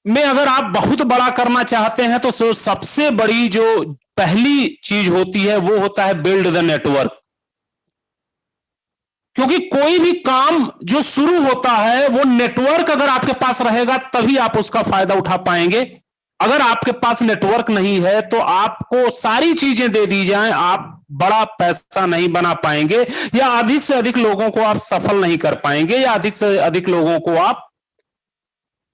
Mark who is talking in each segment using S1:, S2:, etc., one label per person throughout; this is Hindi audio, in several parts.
S1: में अगर आप बहुत बड़ा करना चाहते हैं तो सबसे बड़ी जो पहली चीज होती है वो होता है बिल्ड द नेटवर्क। क्योंकि कोई भी काम जो शुरू होता है वो नेटवर्क अगर आपके पास रहेगा तभी आप उसका फायदा उठा पाएंगे। अगर आपके पास नेटवर्क नहीं है तो आपको सारी चीजें दे दी जाएं, आप बड़ा पैसा नहीं बना पाएंगे, या अधिक से अधिक लोगों को आप सफल नहीं कर पाएंगे, या अधिक से अधिक लोगों को आप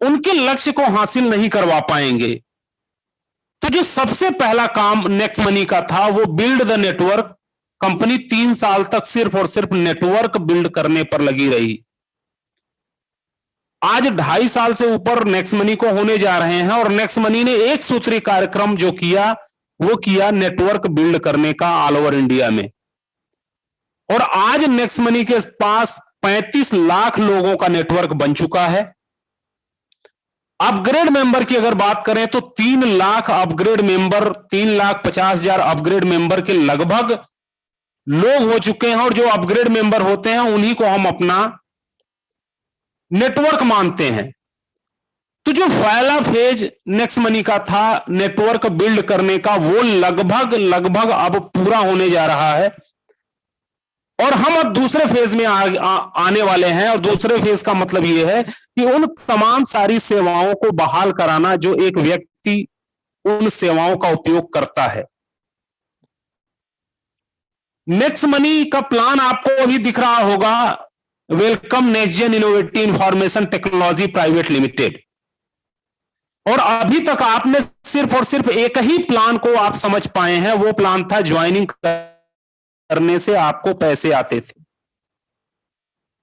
S1: उनके लक्ष्य को हासिल नहीं करवा पाएंगे। तो जो सबसे पहला काम नेक्स्ट मनी का था वो बिल्ड द नेटवर्क। कंपनी 3 साल तक सिर्फ और सिर्फ नेटवर्क बिल्ड करने पर लगी रही। आज 2.5 साल से ऊपर नेक्स्ट मनी को होने जा रहे हैं और नेक्स्ट मनी ने एक सूत्री कार्यक्रम जो किया वो किया नेटवर्क बिल्ड करने का ऑल ओवर इंडिया में। और आज नेक्स्ट मनी के पास 35 लाख लोगों का नेटवर्क बन चुका है। अपग्रेड मेंबर की अगर बात करें तो 3 lakh upgrade member, 3,50,000 upgrade member के लगभग लोग हो चुके हैं। और जो अपग्रेड मेंबर होते हैं उन्हीं को हम अपना नेटवर्क मानते हैं। तो जो पहला फेज नेक्स्ट मनी का था नेटवर्क बिल्ड करने का, वो लगभग अब पूरा होने जा रहा है। और हम अब दूसरे फेज में आने वाले हैं। और दूसरे फेज का मतलब यह है कि उन तमाम सारी सेवाओं को बहाल कराना जो एक व्यक्ति उन सेवाओं का उपयोग करता है। नेक्स्ट मनी का प्लान आपको अभी दिख रहा होगा, welcome next gen innovative information technology private limited. और अभी तक आपने सिर्फ और सिर्फ एक ही प्लान को आप समझ पाए हैं, वो प्लान था ज्वाइनिंग करने से आपको पैसे आते थे।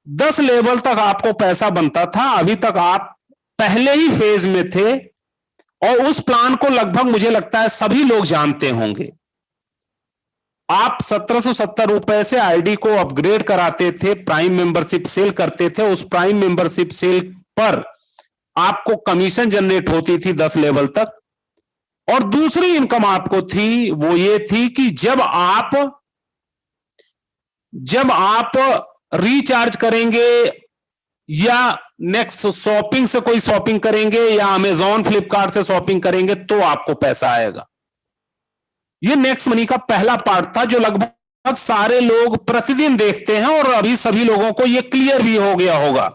S1: 10 लेवल तक आपको पैसा बनता था। अभी तक आप पहले ही फेज में थे और उस प्लान को लगभग मुझे लगता है सभी लोग जानते होंगे। आप 1770 रुपए से आईडी को अपग्रेड कराते थे, प्राइम मेंबरशिप सेल करते थे। उस प्राइम मेंबरशिप सेल पर आपको कमीशन जनरेट होती थी 10 लेवल तक। और दूसरी इनकम आपको थी वो ये थी कि जब आप रिचार्ज करेंगे या नेक्स्ट शॉपिंग से कोई शॉपिंग करेंगे या अमेजॉन फ्लिपकार्ट से शॉपिंग करेंगे तो आपको पैसा आएगा। ये नेक्स्ट मनी का पहला पार्ट था जो लगभग सारे लोग प्रतिदिन देखते हैं और अभी सभी लोगों को ये क्लियर भी हो गया होगा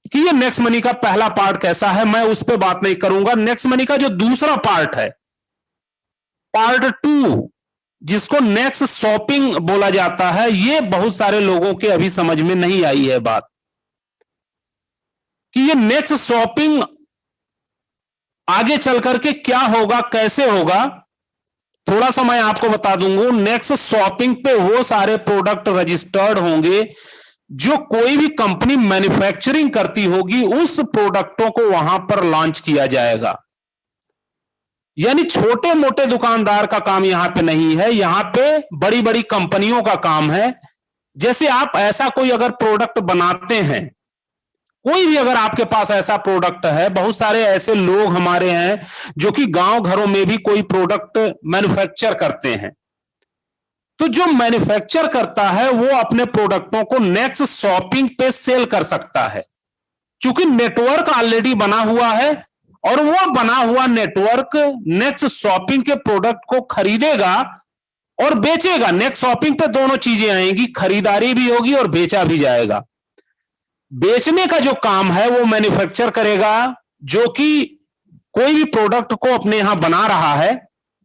S1: कि ये नेक्स्ट मनी का पहला पार्ट कैसा है। मैं उस पर बात नहीं करूंगा। नेक्स्ट मनी का जो दूसरा पार्ट है, पार्ट 2, जिसको नेक्स्ट शॉपिंग बोला जाता है, ये बहुत सारे लोगों के अभी समझ में नहीं आई है बात कि ये नेक्स्ट शॉपिंग आगे चल करके क्या होगा, कैसे होगा। थोड़ा सा मैं आपको बता दूंगा। नेक्स्ट शॉपिंग पे वो सारे प्रोडक्ट रजिस्टर्ड होंगे जो कोई भी कंपनी मैन्युफैक्चरिंग करती होगी, उस प्रोडक्टों को वहां पर लॉन्च किया जाएगा। यानी छोटे मोटे दुकानदार का काम यहां पे नहीं है, यहां पे बड़ी बड़ी कंपनियों का काम है। जैसे आप ऐसा कोई अगर प्रोडक्ट बनाते हैं, कोई भी अगर आपके पास ऐसा प्रोडक्ट है, बहुत सारे ऐसे लोग हमारे हैं जो कि गांव घरों में भी कोई प्रोडक्ट मैन्युफैक्चर करते हैं। तो जो मैन्युफैक्चर करता है वो अपने प्रोडक्टों को नेक्स्ट शॉपिंग पे सेल कर सकता है, क्योंकि नेटवर्क ऑलरेडी बना हुआ है। और वो बना हुआ नेटवर्क नेक्स्ट शॉपिंग के प्रोडक्ट को खरीदेगा और बेचेगा। नेक्स्ट शॉपिंग पे दोनों चीजें आएंगी, खरीदारी भी होगी और बेचा भी जाएगा। बेचने का जो काम है वो मैन्युफैक्चर करेगा, जो कि कोई भी प्रोडक्ट को अपने यहां बना रहा है,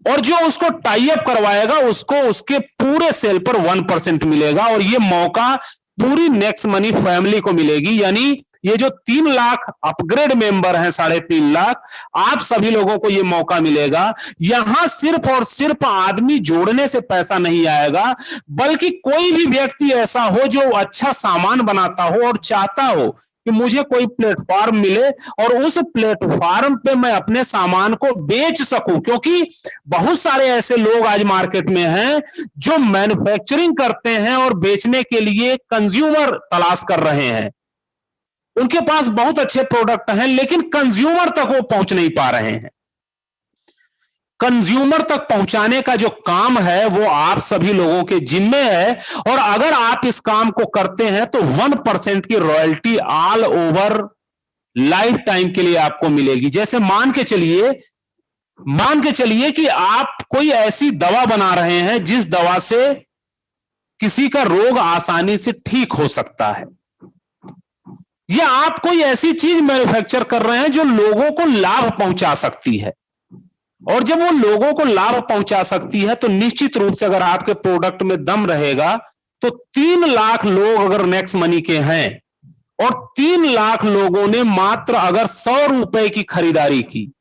S1: और जो उसको टाई अप करवाएगा उसको उसके पूरे सेल पर 1% मिलेगा। और ये मौका पूरी नेक्स्ट मनी फैमिली को मिलेगी। यानी ये जो 3 लाख अपग्रेड मेंबर हैं, 3.5 लाख, आप सभी लोगों को ये मौका मिलेगा। यहां सिर्फ और सिर्फ आदमी जोड़ने से पैसा नहीं आएगा, बल्कि कोई भी व्यक्ति ऐसा हो जो अच्छा सामान बनाता हो और चाहता हो कि मुझे कोई प्लेटफॉर्म मिले और उस प्लेटफॉर्म पे मैं अपने सामान को बेच सकूं। क्योंकि बहुत सारे ऐसे लोग आज मार्केट में हैं जो मैन्युफैक्चरिंग करते हैं और बेचने के लिए कंज्यूमर तलाश कर रहे हैं। उनके पास बहुत अच्छे प्रोडक्ट हैं लेकिन कंज्यूमर तक वो पहुंच नहीं पा रहे हैं। कंज्यूमर तक पहुंचाने का जो काम है वो आप सभी लोगों के जिम्मे है। और अगर आप इस काम को करते हैं तो 1% की royalty all over life time के लिए आपको मिलेगी। जैसे मान के चलिए कि आप कोई ऐसी दवा बना रहे हैं जिस दवा से किसी का रोग आसानी से ठीक हो सकता है, या आप कोई ऐसी चीज मैन्युफैक्चर कर रहे हैं जो लोगों को लाभ पहुंचा सकती है। और जब वो लोगों को लाभ पहुंचा सकती है तो निश्चित रूप से अगर आपके प्रोडक्ट में दम रहेगा तो 3 लाख लोग अगर नेक्स्ट मनी के हैं और 3 लाख लोगों ने मात्र अगर 100 रुपए की खरीदारी की,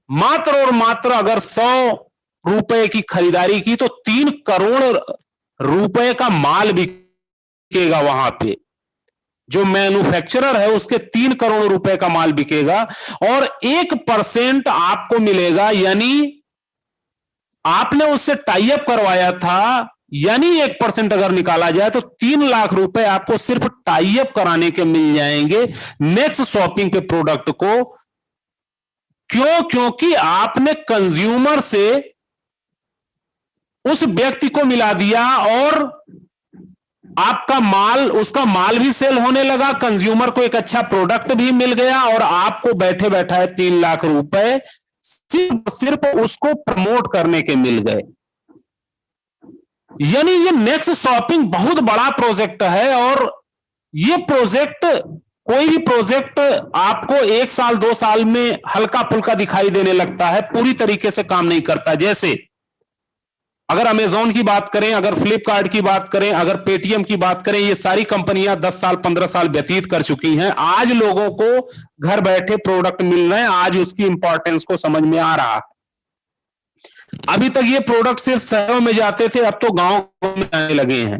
S1: मात्र और मात्र अगर 100 रुपए की खरीदारी की, तो 3 करोड़ रुपए का माल बिकेगा। वहां पे जो मैन्युफैक्चरर है उसके 3 करोड़ रुपए का माल बिकेगा और 1% आपको मिलेगा, यानी आपने उससे टाई अप करवाया था, यानी 1% अगर निकाला जाए तो 3 लाख रुपए आपको सिर्फ टाई अप कराने के मिल जाएंगे नेक्स्ट शॉपिंग के प्रोडक्ट को। क्यों? क्योंकि आपने कंज्यूमर से उस व्यक्ति को मिला दिया और आपका माल, उसका माल भी सेल होने लगा, कंज्यूमर को एक अच्छा प्रोडक्ट भी मिल गया और आपको बैठे बैठा 3 लाख रुपए सिर्फ उसको प्रमोट करने के मिल गए। यानी ये नेक्स्ट शॉपिंग बहुत बड़ा प्रोजेक्ट है और ये प्रोजेक्ट, कोई भी प्रोजेक्ट आपको 1 साल 2 साल में हल्का फुल्का दिखाई देने लगता है, पूरी तरीके से काम नहीं करता। जैसे अगर अमेजॉन की बात करें, अगर फ्लिपकार्ट की बात करें, अगर पेटीएम की बात करें, ये सारी कंपनियां 10 साल 15 साल व्यतीत कर चुकी हैं। आज लोगों को घर बैठे प्रोडक्ट मिल रहे हैं, आज उसकी इंपॉर्टेंस को समझ में आ रहा है। अभी तक ये प्रोडक्ट सिर्फ शहरों में जाते थे, अब तो गांव में आने लगे हैं।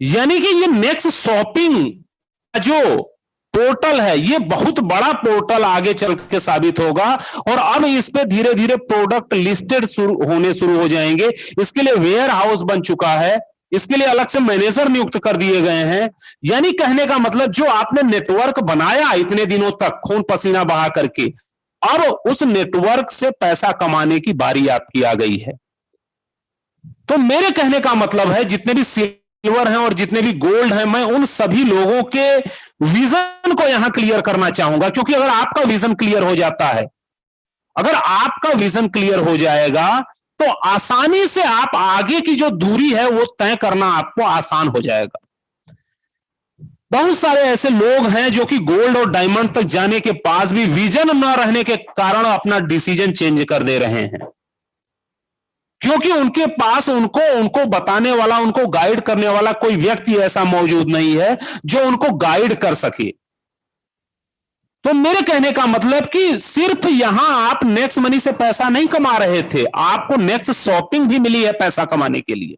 S1: यानी कि ये नेक्स्ट शॉपिंग जो पोर्टल है ये बहुत बड़ा पोर्टल आगे चल के साबित होगा और अब इस पे धीरे धीरे प्रोडक्ट लिस्टेड होने शुरू हो जाएंगे। इसके लिए वेयर हाउस बन चुका है, इसके लिए अलग से मैनेजर नियुक्त कर दिए गए हैं। यानी कहने का मतलब जो आपने नेटवर्क बनाया इतने दिनों तक खून पसीना बहा करके, और उस नेटवर्क से पैसा कमाने की बारी आपकी आ गई है। तो मेरे कहने का मतलब है जितने भी सिल्वर हैं और जितने भी गोल्ड हैं, मैं उन सभी लोगों के विजन को यहां क्लियर करना चाहूंगा। क्योंकि अगर आपका विजन क्लियर हो जाता है, अगर आपका विजन क्लियर हो जाएगा तो आसानी से आप आगे की जो दूरी है वो तय करना आपको आसान हो जाएगा। बहुत सारे ऐसे लोग हैं जो कि गोल्ड और डायमंड तक जाने के पास भी विजन न रहने के कारण अपना डिसीजन चेंज कर दे रहे हैं, क्योंकि उनके पास उनको बताने वाला, उनको गाइड करने वाला कोई व्यक्ति ऐसा मौजूद नहीं है जो उनको गाइड कर सके। तो मेरे कहने का मतलब कि सिर्फ यहां आप नेक्स्ट मनी से पैसा नहीं कमा रहे थे, आपको नेक्स्ट शॉपिंग भी मिली है पैसा कमाने के लिए।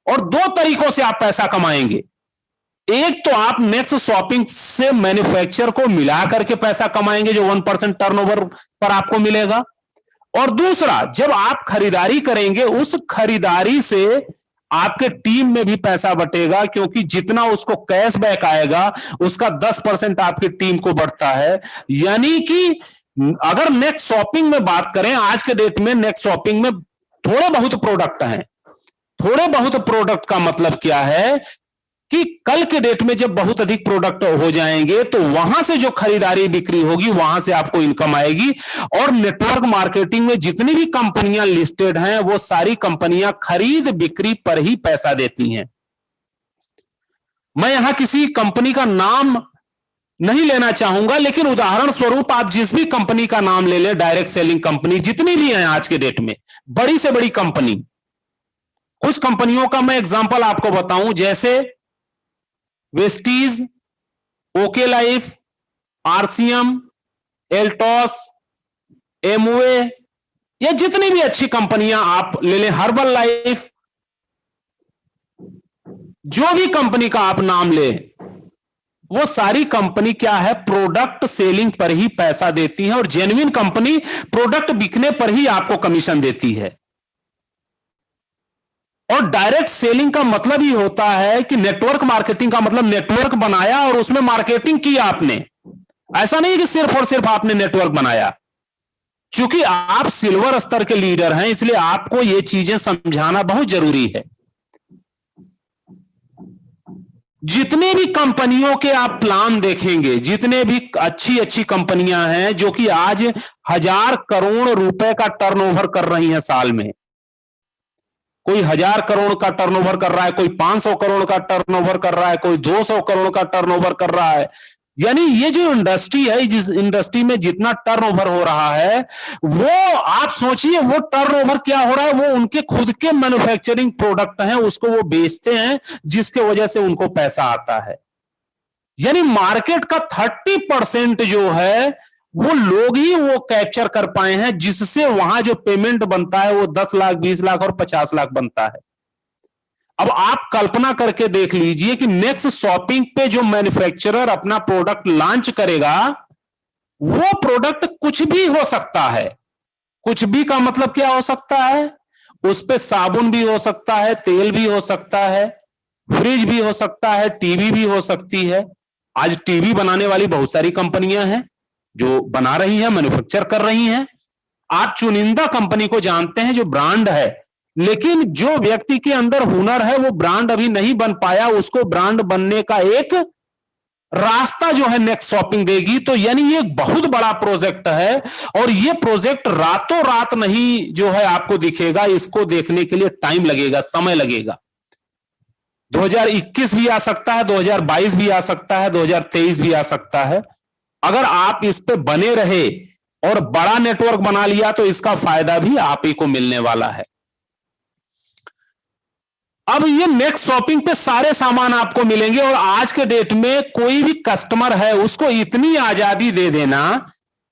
S1: और 2 तरीकों से आप पैसा कमाएंगे। एक तो आप नेक्स्ट शॉपिंग से मैन्युफैक्चर को मिला करके पैसा कमाएंगे जो 1% टर्नओवर पर आपको मिलेगा, और दूसरा जब आप खरीदारी करेंगे उस खरीदारी से आपके टीम में भी पैसा बटेगा, क्योंकि जितना उसको कैशबैक आएगा उसका 10% आपकी टीम को बढ़ता है। यानी कि अगर नेक्स्ट शॉपिंग में बात करें, आज के डेट में नेक्स्ट शॉपिंग में थोड़े बहुत प्रोडक्ट हैं। थोड़े बहुत प्रोडक्ट का मतलब क्या है कि कल के डेट में जब बहुत अधिक प्रोडक्ट हो जाएंगे तो वहां से जो खरीदारी बिक्री होगी वहां से आपको इनकम आएगी। और नेटवर्क मार्केटिंग में जितनी भी कंपनियां लिस्टेड हैं वो सारी कंपनियां खरीद बिक्री पर ही पैसा देती हैं। मैं यहां किसी कंपनी का नाम नहीं लेना चाहूंगा, लेकिन उदाहरण स्वरूप आप जिस भी कंपनी का नाम ले लें, डायरेक्ट सेलिंग कंपनी जितनी भी हैं आज के डेट में, बड़ी से बड़ी कंपनी, कुछ कंपनियों का मैं एग्जांपल आपको बताऊं, जैसे Vestige, okay life, RCM, Altos, Amway, या जितनी भी अच्छी कंपनियां आप ले लें, हर्बल लाइफ, जो भी कंपनी का आप नाम ले, वो सारी कंपनी क्या है, प्रोडक्ट सेलिंग पर ही पैसा देती है। और जेन्युइन कंपनी प्रोडक्ट बिकने पर ही आपको कमीशन देती है। और डायरेक्ट सेलिंग का मतलब ही होता है कि नेटवर्क मार्केटिंग का मतलब नेटवर्क बनाया और उसमें मार्केटिंग की आपने। ऐसा नहीं कि सिर्फ और सिर्फ आपने नेटवर्क बनाया। चूंकि आप सिल्वर स्तर के लीडर हैं, इसलिए आपको ये चीजें समझाना बहुत जरूरी है। जितने भी कंपनियों के आप प्लान देखेंगे, जितने भी अच्छी अच्छी कंपनियां हैं जो कि आज 1,000 करोड़ रुपए का टर्नओवर कर रही हैं साल में, कोई 1,000 करोड़ का टर्नओवर कर रहा है, कोई 500 करोड़ का टर्नओवर कर रहा है, कोई 200 करोड़ का टर्नओवर कर रहा है। यानी ये जो इंडस्ट्री है, जिस इंडस्ट्री में जितना टर्नओवर हो रहा है, वो आप सोचिए वो टर्नओवर क्या हो रहा है, वो उनके खुद के मैन्युफैक्चरिंग प्रोडक्ट हैं, उसको वो बेचते हैं, जिसके वजह से उनको पैसा आता है। यानी मार्केट का 30% जो है वो लोग ही वो कैप्चर कर पाए हैं, जिससे वहां जो पेमेंट बनता है वो 10 लाख, 20 लाख और 50 लाख बनता है। अब आप कल्पना करके देख लीजिए कि नेक्स्ट शॉपिंग पे जो मैन्युफैक्चरर अपना प्रोडक्ट लॉन्च करेगा, वो प्रोडक्ट कुछ भी हो सकता है। कुछ भी का मतलब क्या हो सकता है? उस पे साबुन भी हो सकता है, तेल भी हो सकता है, फ्रिज भी हो सकता है, टीवी भी हो सकती है। आज टीवी बनाने वाली बहुत सारी कंपनियां हैं जो बना रही हैं, मैन्युफैक्चर कर रही हैं। आप चुनिंदा कंपनी को जानते हैं जो ब्रांड है, लेकिन जो व्यक्ति के अंदर हुनर है वो ब्रांड अभी नहीं बन पाया, उसको ब्रांड बनने का एक रास्ता जो है नेक्स्ट शॉपिंग देगी। तो यानी ये बहुत बड़ा प्रोजेक्ट है, और ये प्रोजेक्ट रातों रात नहीं जो है आपको दिखेगा, इसको देखने के लिए टाइम लगेगा, समय लगेगा। 2021 भी आ सकता है, 2022 भी आ सकता है, 2023 भी आ सकता है। अगर आप इस पे बने रहे और बड़ा नेटवर्क बना लिया तो इसका फायदा भी आप ही को मिलने वाला है। अब ये नेक्स्ट शॉपिंग पे सारे सामान आपको मिलेंगे, और आज के डेट में कोई भी कस्टमर है उसको इतनी आजादी दे देना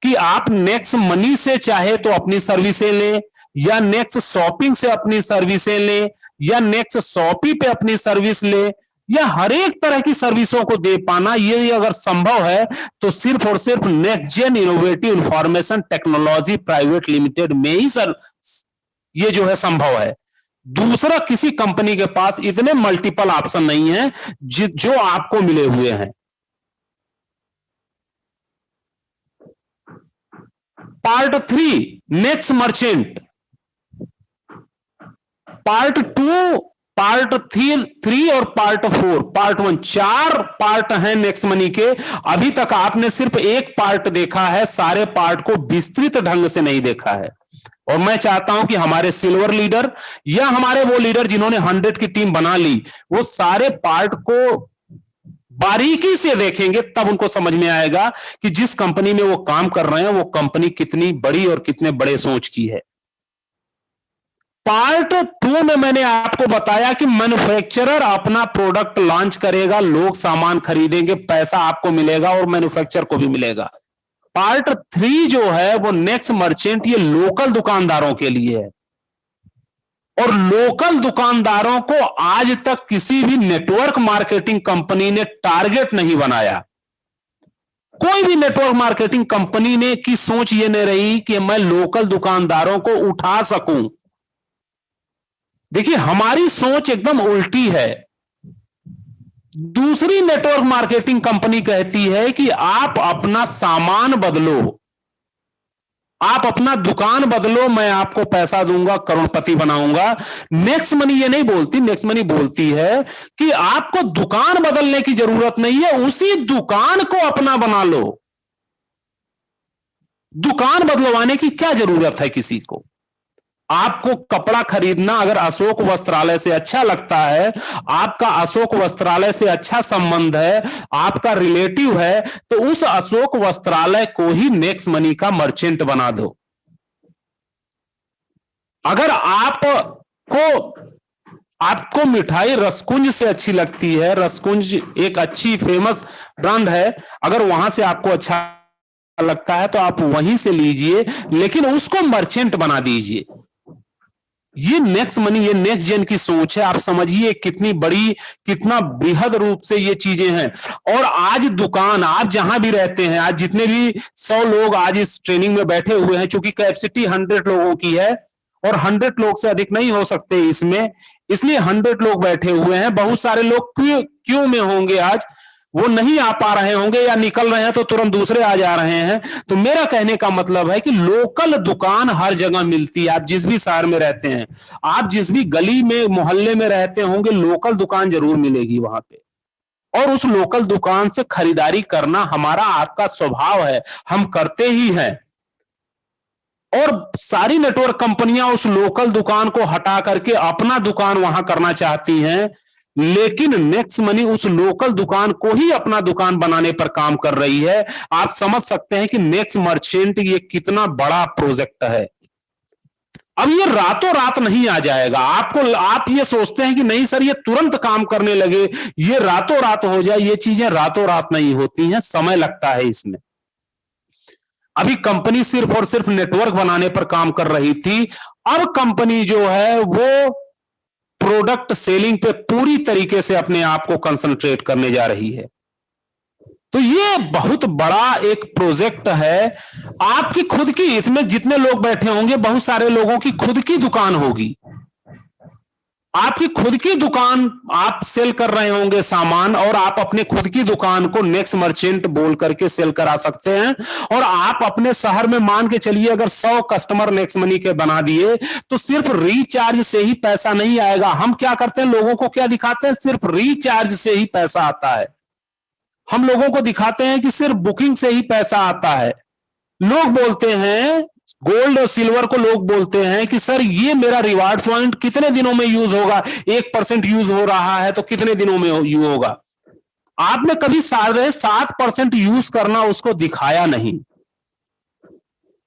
S1: कि आप नेक्स्ट मनी से चाहे तो अपनी सर्विसें लें, या नेक्स्ट शॉपिंग से अपनी सर्विसें लें, या नेक्स्ट शॉपी पे अपनी सर्विस ले, या हर एक तरह की सर्विसों को दे पाना, ये अगर संभव है तो सिर्फ और सिर्फ next gen innovative information technology private limited में ही सर ये जो है संभव है। दूसरा किसी कंपनी के पास इतने मल्टीपल ऑप्शन नहीं है जो आपको मिले हुए हैं। Part 3 next merchant, part 2, part 3 और पार्ट 4, पार्ट 1, 4 पार्ट हैं नेक्स्ट मनी के। अभी तक आपने सिर्फ एक पार्ट देखा है, सारे पार्ट को विस्तृत ढंग से नहीं देखा है। और मैं चाहता हूं कि हमारे सिल्वर लीडर या हमारे वो लीडर जिन्होंने 100 की टीम बना ली, वो सारे पार्ट को बारीकी से देखेंगे, तब उनको समझ में आएगा कि जिस कंपनी में वो काम कर रहे हैं वो कंपनी कितनी बड़ी और कितने बड़े सोच की है। पार्ट 2 में मैंने आपको बताया कि मैन्युफैक्चरर अपना प्रोडक्ट लॉन्च करेगा, लोग सामान खरीदेंगे, पैसा आपको मिलेगा और मैन्युफैक्चरर को भी मिलेगा। पार्ट 3 जो है वो नेक्स्ट मर्चेंट, ये लोकल दुकानदारों के लिए है, और लोकल दुकानदारों को आज तक किसी भी नेटवर्क मार्केटिंग कंपनी ने टारगेट नहीं बनाया। कोई भी नेटवर्क मार्केटिंग कंपनी ने की सोच ये नहीं रही कि मैं लोकल दुकानदारों को उठा सकूं। देखिए हमारी सोच एकदम उल्टी है। दूसरी नेटवर्क मार्केटिंग कंपनी कहती है कि आप अपना सामान बदलो, आप अपना दुकान बदलो, मैं आपको पैसा दूंगा, करोड़पति बनाऊंगा। नेक्स्ट मनी ये नहीं बोलती, नेक्स्ट मनी बोलती है कि आपको दुकान बदलने की जरूरत नहीं है, उसी दुकान को अपना बना लो। दुकान बदलवाने की क्या जरूरत है किसी को? आपको कपड़ा खरीदना अगर अशोक वस्त्रालय से अच्छा लगता है, आपका अशोक वस्त्रालय से अच्छा संबंध है, आपका रिलेटिव है, तो उस अशोक वस्त्रालय को ही नेक्स्ट मनी का मर्चेंट बना दो। अगर आपको मिठाई रसकुंज से अच्छी लगती है, रसकुंज एक अच्छी फेमस ब्रांड है, अगर वहां से आपको अच्छा लगता है तो आप वहीं से लीजिए, लेकिन उसको मर्चेंट बना दीजिए। ये नेक्स्ट मनी, ये नेक्स्ट जेन की सोच है। आप समझिए कितनी बड़ी, कितना बृहद रूप से ये चीजें हैं। और आज दुकान, आप जहां भी रहते हैं, आज जितने भी 100 लोग आज इस ट्रेनिंग में बैठे हुए हैं, चूंकि कैपेसिटी 100 लोगों की है और 100 लोग से अधिक नहीं हो सकते इसमें, इसलिए 100 लोग बैठे हुए हैं। बहुत सारे लोग क्यों में होंगे, आज वो नहीं आ पा रहे होंगे या निकल रहे हैं तो तुरंत दूसरे आ जा रहे हैं। तो मेरा कहने का मतलब है कि लोकल दुकान हर जगह मिलती है। आप जिस भी शहर में रहते हैं, आप जिस भी गली में, मोहल्ले में रहते होंगे, लोकल दुकान जरूर मिलेगी वहां पे। और उस लोकल दुकान से खरीदारी करना हमारा आपका स्वभाव है, हम करते ही हैं। और सारी नेटवर्क कंपनियां उस लोकल दुकान को हटा करके अपना दुकान वहां करना चाहती हैं, लेकिन नेक्स्ट मनी उस लोकल दुकान को ही अपना दुकान बनाने पर काम कर रही है। आप समझ सकते हैं कि नेक्स्ट मर्चेंट ये कितना बड़ा प्रोजेक्ट है। अब ये रातों रात नहीं आ जाएगा आपको, आप ये सोचते हैं कि नहीं सर ये तुरंत काम करने लगे, ये रातों रात हो जाए, ये चीजें रातों रात नहीं होती हैं, समय लगता है इसमें। अभी कंपनी सिर्फ और सिर्फ नेटवर्क बनाने पर काम कर रही थी, अब कंपनी जो है वो प्रोडक्ट सेलिंग पे पूरी तरीके से अपने आप को कंसंट्रेट करने जा रही है। तो ये बहुत बड़ा एक प्रोजेक्ट है। आपकी खुद की, इसमें जितने लोग बैठे होंगे बहुत सारे लोगों की खुद की दुकान होगी, आपकी खुद की दुकान, आप सेल कर रहे होंगे सामान, और आप अपने खुद की दुकान को नेक्स्ट मर्चेंट बोल करके सेल करा सकते हैं। और आप अपने शहर में मान के चलिए अगर 100 कस्टमर नेक्स्ट मनी के बना दिए तो सिर्फ रिचार्ज से ही पैसा नहीं आएगा। हम क्या करते हैं, लोगों को क्या दिखाते हैं, सिर्फ रिचार्ज से ही पैसा आता है। हम लोगों को दिखाते हैं कि सिर्फ बुकिंग से ही पैसा आता है। लोग बोलते हैं, गोल्ड और सिल्वर को लोग बोलते हैं कि सर ये मेरा रिवार्ड पॉइंट कितने दिनों में यूज होगा, 1% यूज हो रहा है तो कितने दिनों में यूज होगा। आपने कभी 7.5% यूज करना उसको दिखाया नहीं,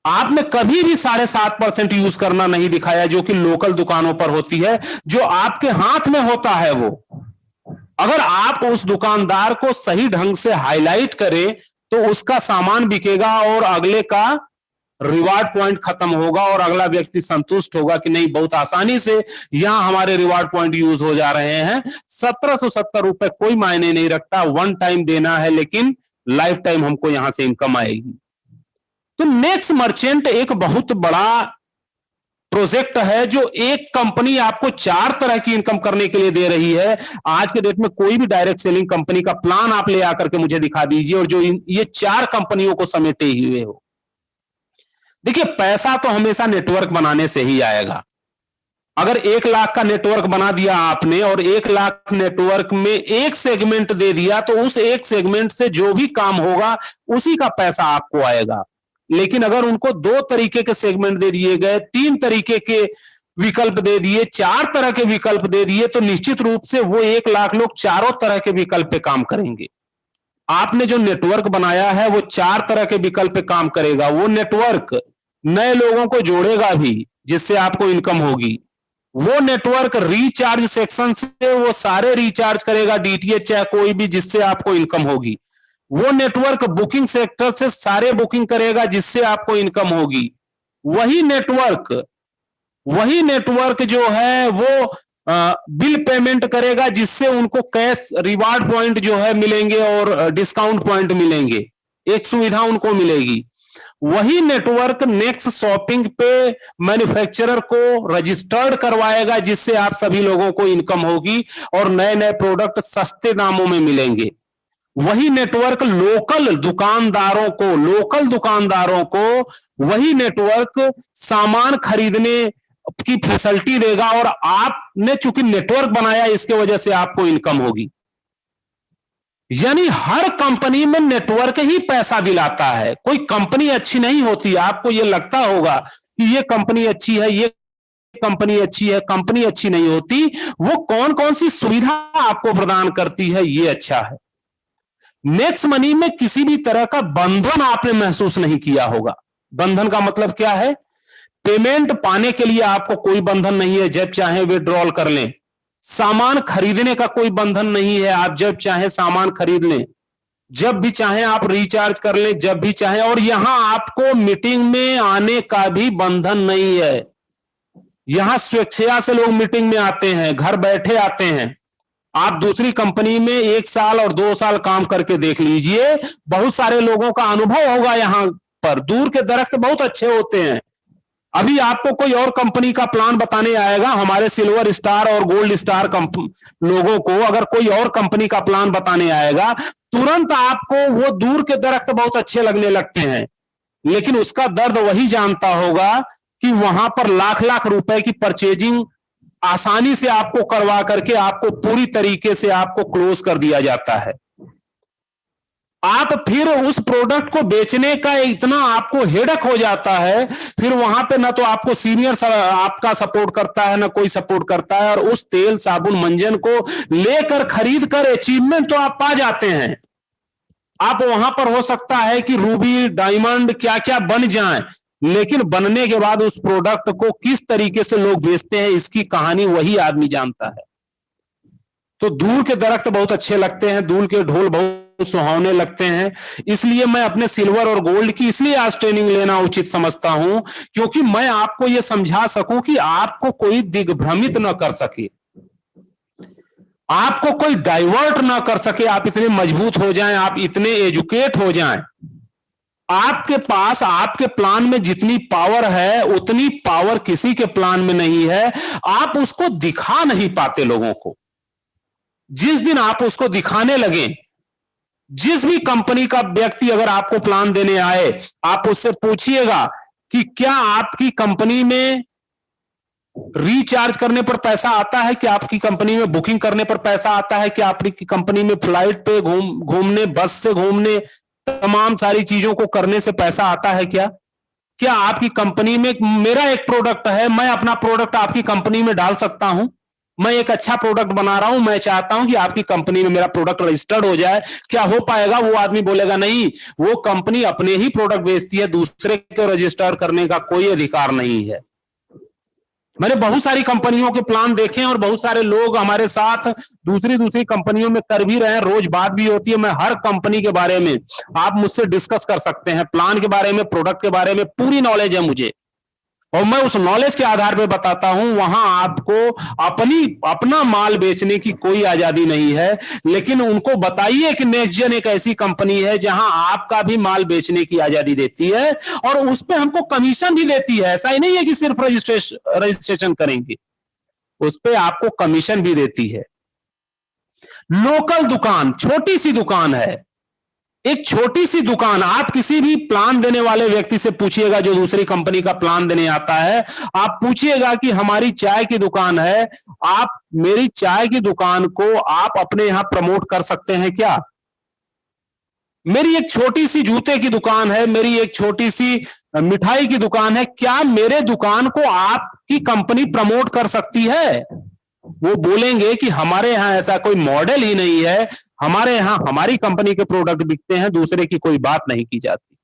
S1: आपने कभी भी 7.5% यूज करना नहीं दिखाया, जो कि लोकल दुकानों पर होती है, जो आपके हाथ में होता है वो। अगर आप उस दुकानदार को सही ढंग से हाईलाइट करें तो उसका सामान बिकेगा और अगले का रिवार्ड पॉइंट खत्म होगा और अगला व्यक्ति संतुष्ट होगा कि नहीं बहुत आसानी से यहां हमारे रिवार्ड पॉइंट यूज हो जा रहे हैं। 1770 रुपए कोई मायने नहीं रखता, वन टाइम देना है लेकिन लाइफ टाइम हमको यहां से इनकम आएगी। तो नेक्स्ट मर्चेंट एक बहुत बड़ा प्रोजेक्ट है जो एक कंपनी आपको 4 तरह की इनकम करने के लिए दे रही है। आज के डेट में कोई भी डायरेक्ट सेलिंग कंपनी का प्लान आप ले आकर के मुझे दिखा दीजिए और जो ये 4 कंपनियों को समेटे हुए हो। देखिए पैसा तो हमेशा नेटवर्क बनाने से ही आएगा। अगर 1 लाख का नेटवर्क बना दिया आपने और 1 लाख नेटवर्क में एक सेगमेंट दे दिया तो उस एक सेगमेंट से जो भी काम होगा उसी का पैसा आपको आएगा। लेकिन अगर उनको 2 तरीके के सेगमेंट दे दिए गए, 3 तरीके के विकल्प दे दिए, 4 तरह के विकल्प दे दिए तो निश्चित रूप से वो 1 लाख लोग चारों तरह के विकल्प पे काम करेंगे। आपने जो नेटवर्क बनाया है वो 4 तरह के विकल्प पे काम करेगा। वो नेटवर्क नए लोगों को जोड़ेगा भी जिससे आपको इनकम होगी। वो नेटवर्क रिचार्ज सेक्शन से वो सारे रिचार्ज करेगा, डीटीएच चाहे कोई भी, जिससे आपको इनकम होगी। वो नेटवर्क बुकिंग सेक्टर से सारे बुकिंग करेगा जिससे आपको इनकम होगी। वही नेटवर्क जो है वो बिल पेमेंट करेगा जिससे उनको कैश रिवार्ड पॉइंट जो है मिलेंगे और डिस्काउंट पॉइंट मिलेंगे, एक सुविधा उनको मिलेगी। वही नेटवर्क नेक्स्ट शॉपिंग पे मैन्युफैक्चरर को रजिस्टर्ड करवाएगा जिससे आप सभी लोगों को इनकम होगी और नए नए प्रोडक्ट सस्ते दामों में मिलेंगे। वही नेटवर्क लोकल दुकानदारों को वही नेटवर्क सामान खरीदने की फैसिलिटी देगा और आपने चूंकि नेटवर्क बनाया इसके वजह से आपको इनकम होगी। यानी हर कंपनी में नेटवर्क ही पैसा दिलाता है। कोई कंपनी अच्छी नहीं होती। आपको यह लगता होगा कि ये कंपनी अच्छी है, ये कंपनी अच्छी है, कंपनी अच्छी नहीं होती। वो कौन कौन सी सुविधा आपको प्रदान करती है ये अच्छा है। नेक्स्ट मनी में किसी भी तरह का बंधन आपने महसूस नहीं किया होगा। बंधन का मतलब क्या है? पेमेंट पाने के लिए आपको कोई बंधन नहीं है, जब चाहे विड्रॉल कर लें। सामान खरीदने का कोई बंधन नहीं है, आप जब चाहे सामान खरीद लें, जब भी चाहे आप रिचार्ज कर लें, जब भी चाहे। और यहां आपको मीटिंग में आने का भी बंधन नहीं है। यहां स्वेच्छा से लोग मीटिंग में आते हैं, घर बैठे आते हैं। आप दूसरी कंपनी में 1 साल और 2 साल काम करके देख लीजिए, बहुत सारे लोगों का अनुभव होगा। यहां पर दूर के दरख्त बहुत अच्छे होते हैं। अभी आपको कोई और कंपनी का प्लान बताने आएगा, हमारे सिल्वर स्टार और गोल्ड स्टार लोगों को अगर कोई और कंपनी का प्लान बताने आएगा, तुरंत आपको वो दूर के दरख्त बहुत अच्छे लगने लगते हैं। लेकिन उसका दर्द वही जानता होगा कि वहां पर लाख लाख रुपए की परचेजिंग आसानी से आपको करवा करके आपको पूरी तरीके से आपको क्लोज कर दिया जाता है। आप फिर उस प्रोडक्ट को बेचने का इतना आपको हेडक हो जाता है, फिर वहां पे ना तो आपको सीनियर आपका सपोर्ट करता है, ना कोई सपोर्ट करता है, और उस तेल साबुन मंजन को लेकर खरीद कर अचीवमेंट तो आप पा जाते हैं। आप वहां पर हो सकता है कि रूबी डायमंड क्या क्या बन जाए, लेकिन बनने के बाद उस प्रोडक्ट को किस तरीके से लोग बेचते हैं इसकी कहानी वही आदमी जानता है। तो दूर के दरख्त बहुत अच्छे लगते हैं, दूर के ढोल बहुत सुहावने लगते हैं, इसलिए मैं अपने सिल्वर और गोल्ड की इसलिए आज ट्रेनिंग लेना उचित समझता हूं, क्योंकि मैं आपको यह समझा सकूं कि आपको कोई दिग्भ्रमित न कर सके, आपको कोई डाइवर्ट ना कर सके। आप इतने मजबूत हो जाएं, आप इतने एजुकेट हो जाएं, आपके पास आपके प्लान में जितनी पावर है उतनी पावर किसी के प्लान में नहीं है। आप उसको दिखा नहीं पाते लोगों को। जिस दिन आप उसको दिखाने लगे, जिस भी कंपनी का व्यक्ति अगर आपको प्लान देने आए, आप उससे पूछिएगा कि क्या आपकी कंपनी में रिचार्ज करने पर पैसा आता है, कि आपकी कंपनी में बुकिंग करने पर पैसा आता है, कि आपकी कंपनी में फ्लाइट पे घूमने, बस से घूमने, तमाम सारी चीजों को करने से पैसा आता है क्या? क्या आपकी कंपनी में, मेरा एक प्रोडक्ट है, मैं अपना प्रोडक्ट आपकी कंपनी में डाल सकता हूं, मैं एक अच्छा प्रोडक्ट बना रहा हूं, मैं चाहता हूं कि आपकी कंपनी में मेरा प्रोडक्ट रजिस्टर्ड हो जाए, क्या हो पाएगा? वो आदमी बोलेगा नहीं, वो कंपनी अपने ही प्रोडक्ट बेचती है, दूसरे को रजिस्टर करने का कोई अधिकार नहीं है। मैंने बहुत सारी कंपनियों के प्लान देखे हैं और बहुत सारे लोग हमारे साथ दूसरी कंपनियों में कर भी रहे हैं, रोज बात भी होती है। मैं हर कंपनी के बारे में आप मुझसे डिस्कस कर सकते हैं, प्लान के बारे में, प्रोडक्ट के बारे में पूरी नॉलेज है मुझे, और मैं उस नॉलेज के आधार पे बताता हूं। वहां आपको अपना माल बेचने की कोई आजादी नहीं है, लेकिन उनको बताइए कि नेक्स्ट एक ऐसी कंपनी है जहां आपका भी माल बेचने की आजादी देती है, और उस पर हमको कमीशन भी देती है। ऐसा ही नहीं है कि सिर्फ रजिस्ट्रेशन करेंगे, उस पर आपको कमीशन भी देती है। लोकल दुकान, छोटी सी दुकान है, एक छोटी सी दुकान। आप किसी भी प्लान देने वाले व्यक्ति से पूछिएगा जो दूसरी कंपनी का प्लान देने आता है, आप पूछिएगा कि हमारी चाय की दुकान है, आप मेरी चाय की दुकान को आप अपने यहां प्रमोट कर सकते हैं क्या? मेरी एक छोटी सी जूते की दुकान है, मेरी एक छोटी सी मिठाई की दुकान है, क्या मेरे दुकान को आपकी कंपनी प्रमोट कर सकती है? वो बोलेंगे कि हमारे यहां ऐसा कोई मॉडल ही नहीं है, हमारे यहां हमारी कंपनी के प्रोडक्ट बिकते हैं, दूसरे की कोई बात नहीं की जाती।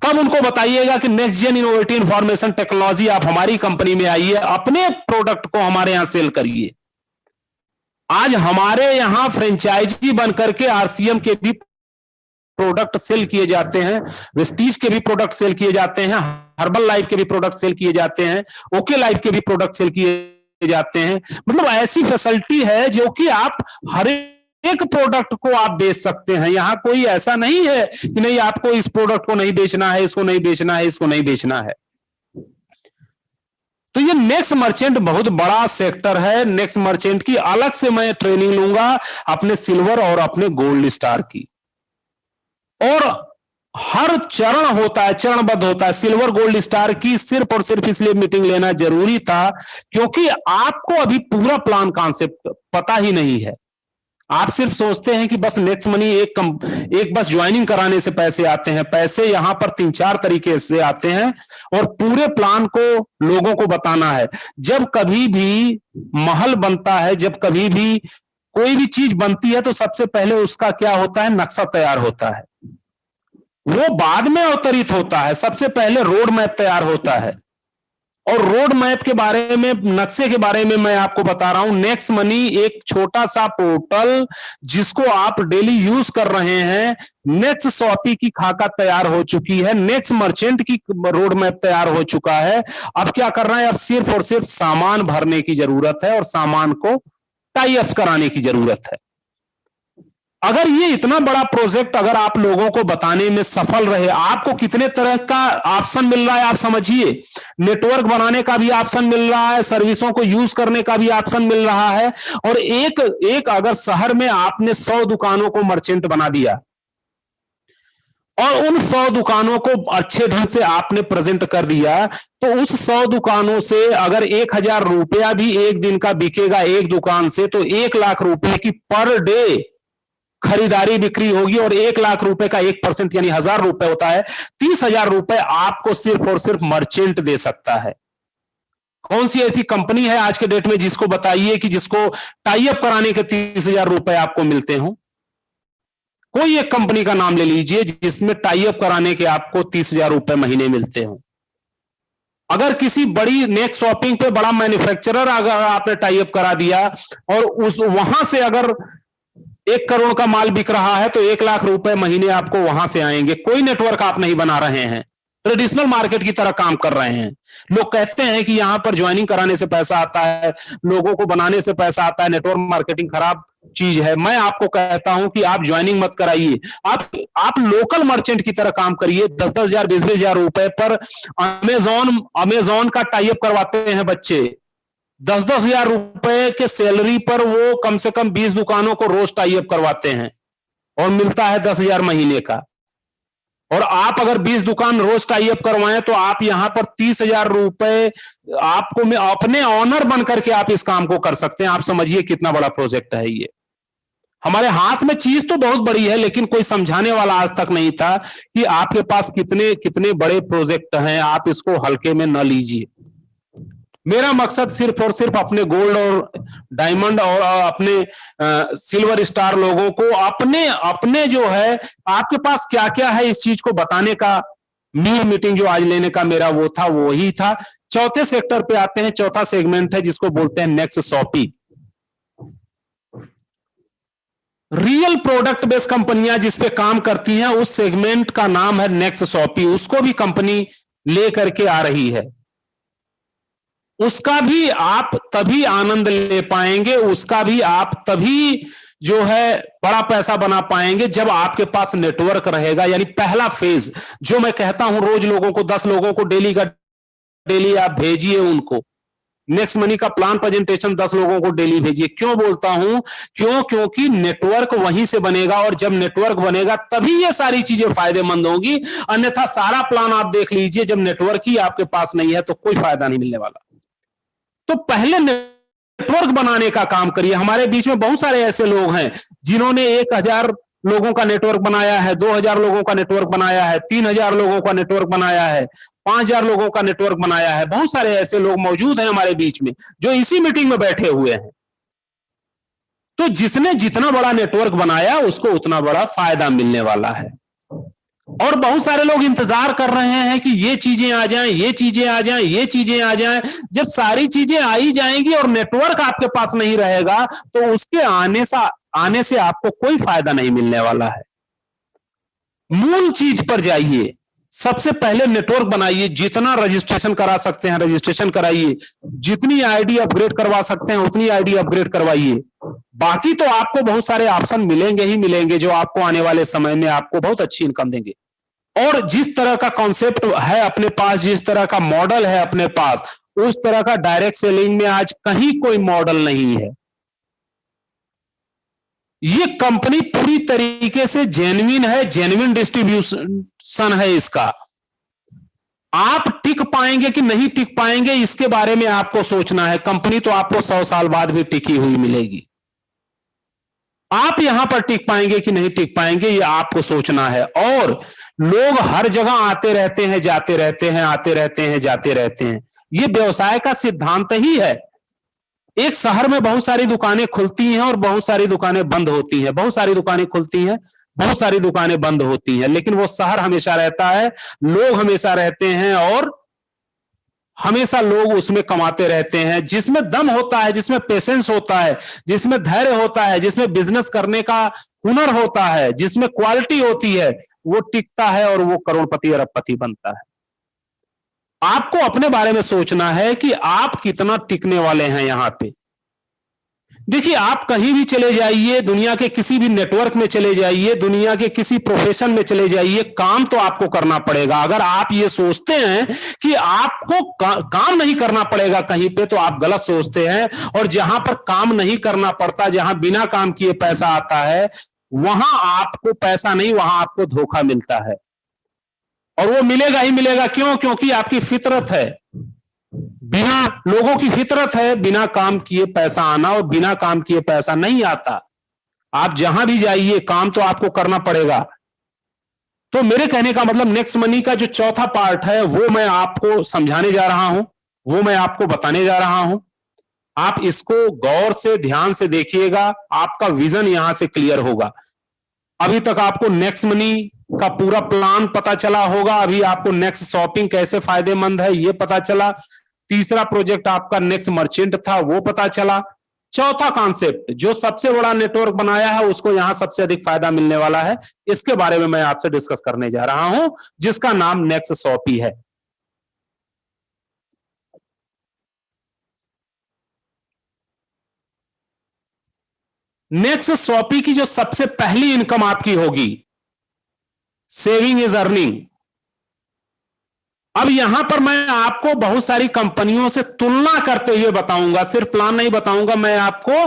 S1: तब उनको बताइएगा कि next gen innovative information technology, आप हमारी कंपनी में आइए, अपने प्रोडक्ट को हमारे यहां सेल करिए। आज हमारे यहां फ्रेंचाइजी बनकर के आरसीएम के भी प्रोडक्ट सेल किए जाते हैं, वेस्टीज के भी प्रोडक्ट सेल किए जाते हैं, हर्बल लाइफ के भी प्रोडक्ट सेल किए जाते हैं, ओके लाइफ के भी प्रोडक्ट सेल किए जाते हैं। मतलब ऐसी फैसिलिटी है जो कि आप हर एक प्रोडक्ट को आप बेच सकते हैं। यहां कोई ऐसा नहीं है कि नहीं आपको इस प्रोडक्ट को नहीं बेचना है, इसको नहीं बेचना है, इसको नहीं बेचना है। तो ये नेक्स्ट मर्चेंट बहुत बड़ा सेक्टर है। नेक्स्ट मर्चेंट की अलग से मैं ट्रेनिंग लूंगा, अपने सिल्वर और अपने गोल्ड स्टार की, और हर चरण होता है, चरणबद्ध होता है। सिल्वर गोल्ड स्टार की सिर्फ और सिर्फ इसलिए मीटिंग लेना जरूरी था क्योंकि आपको अभी पूरा प्लान कॉन्सेप्ट पता ही नहीं है। आप सिर्फ सोचते हैं कि बस नेक्स्ट मनी एक बस ज्वाइनिंग कराने से पैसे आते हैं। पैसे यहां पर 3-4 तरीके से आते हैं और पूरे प्लान को लोगों को बताना है। जब कभी भी महल बनता है, जब कभी भी कोई भी चीज बनती है, तो सबसे पहले उसका क्या होता है, नक्शा तैयार होता है, वो बाद में अवतरित होता है। सबसे पहले रोड मैप तैयार होता है, और रोड मैप के बारे में, नक्शे के बारे में मैं आपको बता रहा हूं। नेक्स्ट मनी एक छोटा सा पोर्टल जिसको आप डेली यूज कर रहे हैं। नेक्स्ट शॉपी की खाका तैयार हो चुकी है, नेक्स्ट मर्चेंट की रोड मैप तैयार हो चुका है। अब क्या करना है, अब सिर्फ और सिर्फ सामान भरने की जरूरत है और सामान को टाई अप कराने की जरूरत है। अगर ये इतना बड़ा प्रोजेक्ट अगर आप लोगों को बताने में सफल रहे, आपको कितने तरह का ऑप्शन मिल रहा है आप समझिए। नेटवर्क बनाने का भी ऑप्शन मिल रहा है, सर्विसों को यूज करने का भी ऑप्शन मिल रहा है, और एक अगर शहर में आपने 100 दुकानों को मर्चेंट बना दिया और उन 100 दुकानों को अच्छे ढंग से आपने प्रेजेंट कर दिया, तो उस 100 दुकानों से अगर 1,000 रुपया भी एक दिन का बिकेगा एक दुकान से, तो 1 लाख रुपए की पर डे खरीदारी बिक्री होगी। और 1 लाख रुपए का 1% यानी 1,000 रुपए होता है। 30,000 रुपए आपको सिर्फ और सिर्फ मर्चेंट दे सकता है। कौन सी ऐसी कंपनी है आज के डेट में जिसको बताइए कि जिसको टाई अप कराने के 30,000 रुपए आपको मिलते हो? कोई एक कंपनी का नाम ले लीजिए जिसमें टाई अप कराने के आपको 30,000 रुपए महीने मिलते हो। अगर किसी बड़ी नेक्स्ट शॉपिंग पे बड़ा मैन्युफैक्चरर अगर आपने टाई अप करा दिया और उस वहां से अगर 1 करोड़ का माल बिक रहा है, तो 1 लाख रुपए महीने आपको वहां से आएंगे। कोई नेटवर्क आप नहीं बना रहे हैं, ट्रेडिशनल मार्केट की तरह काम कर रहे हैं। लोग कहते हैं कि यहां पर ज्वाइनिंग कराने से पैसा आता है, लोगों को बनाने से पैसा आता है, नेटवर्क मार्केटिंग खराब चीज है। मैं आपको कहता हूं कि आप ज्वाइनिंग मत कराइए, आप लोकल मर्चेंट की तरह काम करिए। 10-10 हजार 20-20 हजार रुपए पर अमेजोन का टाई अप करवाते हैं बच्चे। 10-10 हजार रुपए के सैलरी पर वो कम से कम 20 दुकानों को रोज टाई अप करवाते हैं और मिलता है 10,000 महीने का। और आप अगर 20 दुकान रोज टाई अप करवाएं, तो आप यहां पर 30,000 रुपए आपको में अपने ऑनर बन करके आप इस काम को कर सकते हैं। आप समझिए कितना बड़ा प्रोजेक्ट है ये। हमारे हाथ में चीज तो बहुत बड़ी है, लेकिन कोई समझाने वाला आज तक नहीं था कि आपके पास कितने कितने बड़े प्रोजेक्ट हैं। आप इसको हल्के में न लीजिए। मेरा मकसद सिर्फ और सिर्फ अपने गोल्ड और डायमंड और अपने सिल्वर स्टार लोगों को अपने जो है आपके पास क्या क्या है इस चीज को बताने का मीटिंग जो आज लेने का मेरा वो था, वो ही था। चौथे सेक्टर पे आते हैं। चौथा सेगमेंट है जिसको बोलते हैं next shopping. Real product based कंपनियां जिस पे काम करती हैं, उस सेगमेंट का नाम है नेक्स्ट शॉपिंग। उसको भी कंपनी ले करके आ रही है। उसका भी आप तभी आनंद ले पाएंगे, उसका भी आप तभी जो है बड़ा पैसा बना पाएंगे जब आपके पास नेटवर्क रहेगा। यानी पहला फेज जो मैं कहता हूं, रोज लोगों को 10 लोगों को डेली आप भेजिए उनको। नेक्स्ट मनी का प्लान प्रेजेंटेशन 10 लोगों को डेली भेजिए। क्यों बोलता हूं? क्योंकि नेटवर्क वहीं से बनेगा, और जब नेटवर्क बनेगा तभी ये सारी चीजें फायदेमंद होंगी। अन्यथा सारा प्लान आप देख लीजिए, जब नेटवर्क ही आपके पास नहीं है तो कोई फायदा नहीं मिलने वाला। तो पहले नेटवर्क बनाने का काम करिए। हमारे बीच में बहुत सारे ऐसे लोग हैं जिन्होंने 1,000 लोगों का नेटवर्क बनाया है, 2,000 लोगों का नेटवर्क बनाया है, 3,000 लोगों का नेटवर्क बनाया है, 5,000 लोगों का नेटवर्क बनाया है। बहुत सारे ऐसे लोग मौजूद हैं हमारे बीच में जो इसी मीटिंग में बैठे हुए हैं। तो जिसने जितना बड़ा नेटवर्क बनाया उसको उतना बड़ा फायदा मिलने वाला है। और बहुत सारे लोग इंतजार कर रहे हैं कि ये चीजें आ जाएं, ये चीजें आ जाएं, ये चीजें आ जाएं। जब सारी चीजें आ ही जाएंगी और नेटवर्क आपके पास नहीं रहेगा, तो उसके आने से आपको कोई फायदा नहीं मिलने वाला है। मूल चीज पर जाइए। सबसे पहले नेटवर्क बनाइए। जितना रजिस्ट्रेशन करा सकते हैं रजिस्ट्रेशन कराइए। जितनी आईडी अपग्रेड करवा सकते हैं उतनी आईडी अपग्रेड करवाइए। बाकी तो आपको बहुत सारे ऑप्शन मिलेंगे ही मिलेंगे जो आपको आने वाले समय में आपको बहुत अच्छी इनकम देंगे। और जिस तरह का कॉन्सेप्ट है अपने पास, जिस तरह का मॉडल है अपने पास, उस तरह का डायरेक्ट सेलिंग में आज कहीं कोई मॉडल नहीं है। ये कंपनी पूरी तरीके से जेन्युइन है, जेन्युइन डिस्ट्रीब्यूशन है इसका। आप टिक पाएंगे कि नहीं टिक पाएंगे इसके बारे में आपको सोचना है। कंपनी तो आपको 100 साल बाद भी टिकी हुई मिलेगी। आप यहां पर टिक पाएंगे कि नहीं टिक पाएंगे ये आपको सोचना है। और लोग हर जगह आते रहते हैं, जाते रहते हैं, आते रहते हैं, जाते रहते हैं। ये व्यवसाय का सिद्धांत ही है। एक शहर में बहुत सारी दुकानें खुलती हैं और बहुत सारी दुकानें बंद होती हैं। बहुत सारी दुकानें खुलती हैं, बहुत सारी दुकानें बंद होती हैं, लेकिन वो शहर हमेशा रहता है, लोग हमेशा रहते हैं और हमेशा लोग उसमें कमाते रहते हैं। जिसमें दम होता है, जिसमें पेशेंस होता है, जिसमें धैर्य होता है, जिसमें बिजनेस करने का हुनर होता है, जिसमें क्वालिटी होती है, वो टिकता है और वो करोड़पति अरबपति बनता है। आपको अपने बारे में सोचना है कि आप कितना टिकने वाले हैं यहां पे। देखिए, आप कहीं भी चले जाइए, दुनिया के किसी भी नेटवर्क में चले जाइए, दुनिया के किसी प्रोफेशन में चले जाइए, काम तो आपको करना पड़ेगा। अगर आप ये सोचते हैं कि आपको काम नहीं करना पड़ेगा कहीं पे, तो आप गलत सोचते हैं। और जहां पर काम नहीं करना पड़ता, जहां बिना काम किए पैसा आता है, वहां आपको पैसा नहीं, वहां आपको धोखा मिलता है। और वो मिलेगा ही मिलेगा। क्यों? क्योंकि आपकी फितरत है, बिना लोगों की फितरत है बिना काम किए पैसा आना, और बिना काम किए पैसा नहीं आता। आप जहां भी जाइए काम तो आपको करना पड़ेगा। तो मेरे कहने का मतलब नेक्स्ट मनी का जो चौथा पार्ट है वो मैं आपको समझाने जा रहा हूं, वो मैं आपको बताने जा रहा हूं। आप इसको गौर से ध्यान से देखिएगा, आपका विजन यहां से क्लियर होगा। अभी तक आपको नेक्स्ट मनी का पूरा प्लान पता चला होगा, अभी आपको नेक्स्ट शॉपिंग कैसे फायदेमंद है ये पता चला। तीसरा प्रोजेक्ट आपका नेक्स्ट मर्चेंट था वो पता चला। चौथा कॉन्सेप्ट जो सबसे बड़ा नेटवर्क बनाया है उसको यहां सबसे अधिक फायदा मिलने वाला है, इसके बारे में मैं आपसे डिस्कस करने जा रहा हूं, जिसका नाम नेक्स्ट शॉपी है। नेक्स्ट शॉपी की जो सबसे पहली इनकम आपकी होगी, सेविंग इज अर्निंग। अब यहां पर मैं आपको बहुत सारी कंपनियों से तुलना करते हुए बताऊंगा, सिर्फ प्लान नहीं बताऊंगा, मैं आपको